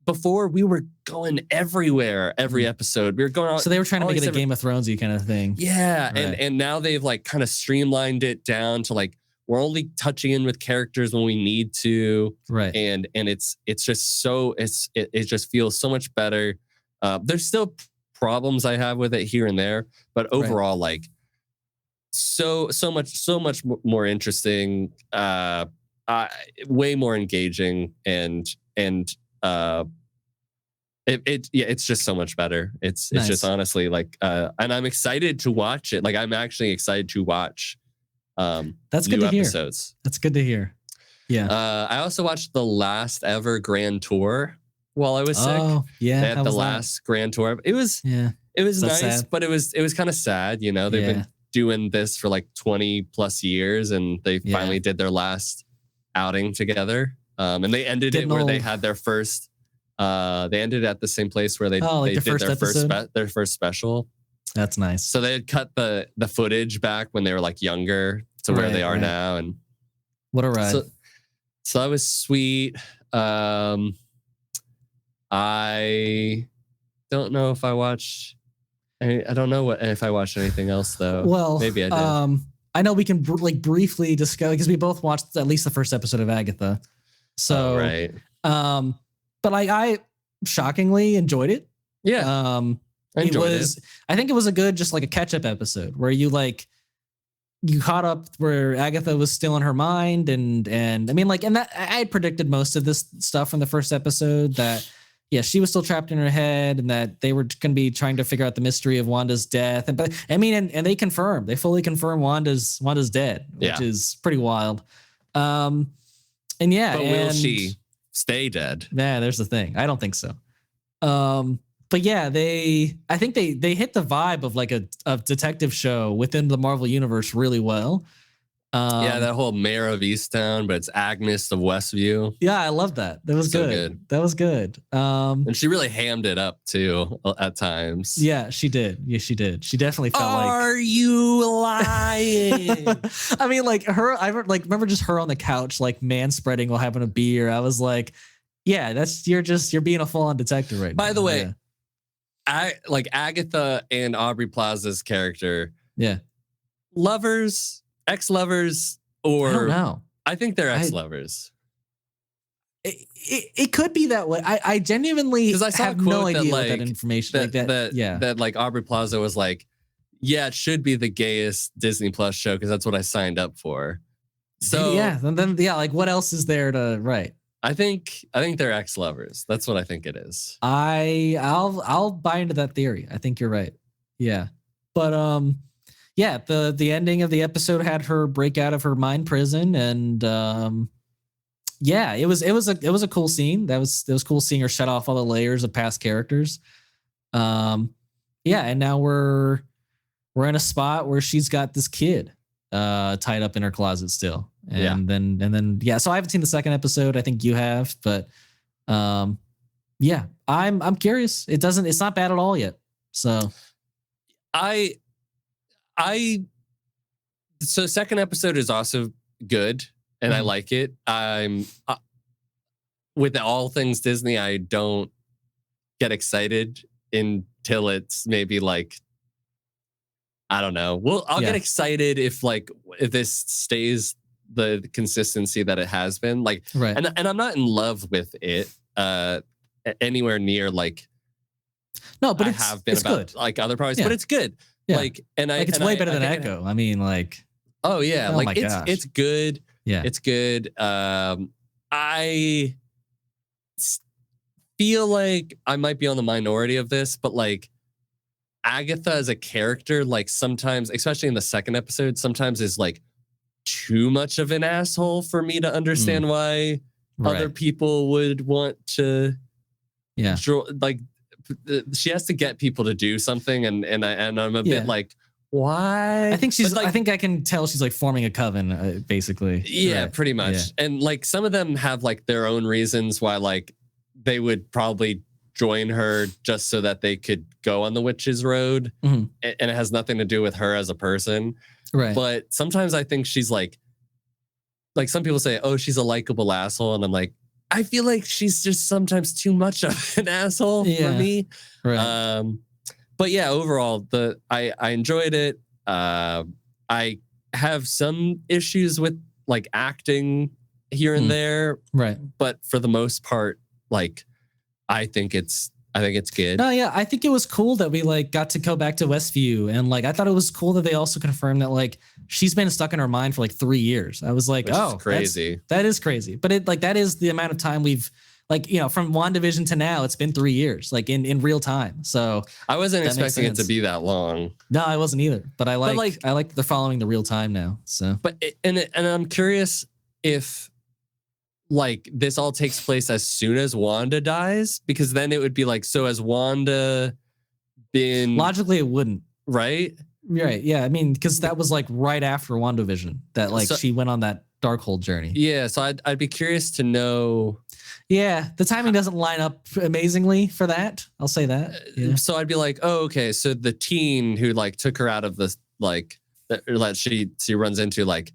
before we were going everywhere every episode. We were going on. So they were trying to make it a Game of Thrones-y kind of thing. Yeah. Right. And now they've like kind of streamlined it down to like, we're only touching in with characters when we need to, Right. and it's just so it just feels so much better. There's still problems I have with it here and there, but overall, like so much more interesting, way more engaging, and it's just so much better. It's just honestly like, and I'm excited to watch it. Like I'm actually excited to watch that's good new to hear. episodes. That's good to hear. Yeah. I also watched the last ever Grand Tour while I was sick. Oh, yeah. They had the last Grand Tour. It was nice, sad? but it was kind of sad. You know, they've been doing this for like 20 plus years, and they finally did their last outing together. And they ended it where they had their first. They ended at the same place where they did their first special. That's nice. So they had cut the footage back when they were like younger to where they are now, and what a ride. So that was sweet. I don't know if I watched. I don't know if I watched anything else though. Well, maybe I did. I know we can briefly discuss because we both watched at least the first episode of Agatha. So right. But I shockingly enjoyed it. Yeah. I enjoyed it. I think it was a good, just like a catch up episode where you caught up where Agatha was still in her mind. And I mean, and that I had predicted most of this stuff from the first episode that, she was still trapped in her head and that they were going to be trying to figure out the mystery of Wanda's death. And they fully confirmed Wanda's dead, which is pretty wild. But will she stay dead? Nah, there's the thing. I don't think so. But yeah, I think they hit the vibe of like a detective show within the Marvel universe really well. That whole Mayor of Easttown, but it's Agnes of Westview. Yeah, I love that. That was good. That was good. And she really hammed it up too at times. Yeah, she did. Yeah, she did. She definitely felt like. Are you lying? I mean, like her. I remember just her on the couch, like man spreading while having a beer. I was like, yeah, you're being a full on detective right now. By the way, I like Agatha and Aubrey Plaza's character. Yeah, lovers. Ex-lovers, or I don't know. I think they're ex-lovers. It could be that way. I genuinely because I saw have no idea what that information that like Aubrey Plaza was like, it should be the gayest Disney Plus show because that's what I signed up for. So and then like what else is there to write? I think they're ex-lovers. That's what I think it is. I'll buy into that theory. I think you're right. Yeah, but the ending of the episode had her break out of her mind prison, and it was a cool scene. It was cool seeing her shut off all the layers of past characters. And now we're in a spot where she's got this kid tied up in her closet still, and then so I haven't seen the second episode. I think you have, but I'm curious. It's not bad at all yet. So so second episode is also good and I like it. I'm with all things Disney, I don't get excited until it's maybe like, I don't know. Well, I'll get excited if this stays the consistency that it has been. Like, right. And I'm not in love with it anywhere near like no, but I have been it's about good. Like other projects, but it's good. Yeah. It's way better than Echo. I mean, like, oh yeah, like it's good. Yeah, it's good. I feel like I might be on the minority of this, but like Agatha as a character, like sometimes, especially in the second episode, sometimes is like too much of an asshole for me to understand why other people would want to. Yeah, like. She has to get people to do something, and I'm a bit like, why? I think I think I can tell she's like forming a coven, basically. Yeah, right. Pretty much. Yeah. And like some of them have like their own reasons why like they would probably join her just so that they could go on the witch's road, and it has nothing to do with her as a person. Right. But sometimes I think she's like some people say, oh, she's a likable asshole, and I'm like, I feel like she's just sometimes too much of an asshole for me. Right. But yeah, overall, I enjoyed it. I have some issues with like acting here and there, right? but for the most part, like I think it's good. No, yeah, I think it was cool that we like got to go back to Westview, and like I thought it was cool that they also confirmed that like she's been stuck in her mind for like 3 years. I was like, Which oh, is crazy. that is crazy. But it like that is the amount of time we've like, you know, from WandaVision to now, it's been 3 years, like in real time. So I wasn't expecting it to be that long. No, I wasn't either. But I like that they're following the real time now. So, but and I'm curious if like this all takes place as soon as Wanda dies, because then it would be like, so has Wanda been logically it wouldn't, right? Right. Yeah. I mean, because that was like right after WandaVision that like she went on that Darkhold journey. Yeah. So I'd be curious to know. Yeah, the timing doesn't line up amazingly for that. I'll say that. Yeah. So I'd be like, oh, okay. So the teen who like took her out of this, like that she runs into, like,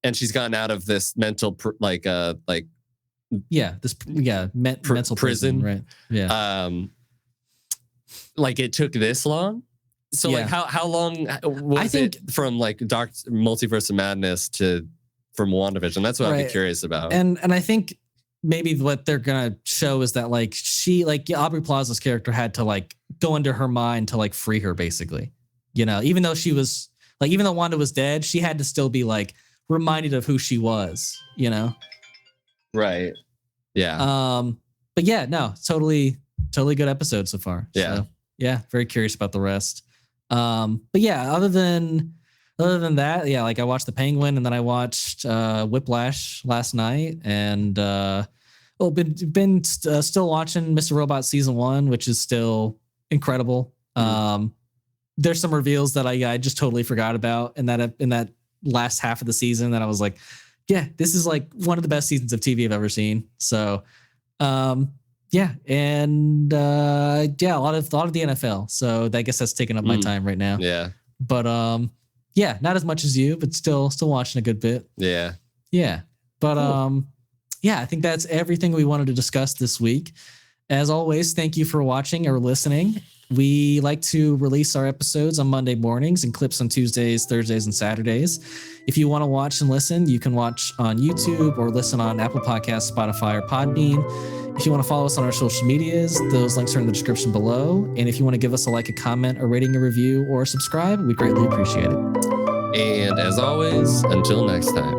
and she's gotten out of this mental mental prison, right? Yeah. Like it took this long. So like how long was it from like Dark Multiverse of Madness from WandaVision? That's what I'd be curious about. And I think maybe what they're gonna show is that like Aubrey Plaza's character had to like go into her mind to like free her, basically. You know, even though Wanda was dead, she had to still be like reminded of who she was, you know? Right. Yeah. But yeah, no, totally good episode so far. Yeah. So, yeah, very curious about the rest. But yeah, other than that, yeah, like I watched The Penguin and then I watched Whiplash last night, and been still watching Mr. Robot season 1, which is still incredible. There's some reveals that I just totally forgot about in that last half of the season that I was like, yeah, this is like one of the best seasons of TV I've ever seen. So, yeah, and a lot of the NFL. So I guess that's taking up my time right now. Yeah, but yeah, not as much as you, but still watching a good bit. Yeah, yeah, but cool. Yeah, I think that's everything we wanted to discuss this week. As always, thank you for watching or listening. We like to release our episodes on Monday mornings and clips on Tuesdays, Thursdays, and Saturdays. If you want to watch and listen, you can watch on YouTube or listen on Apple Podcasts, Spotify, or Podbean. If you want to follow us on our social medias, those links are in the description below. And if you want to give us a like, a comment, a rating, a review, or subscribe, we greatly appreciate it. And as always, until next time.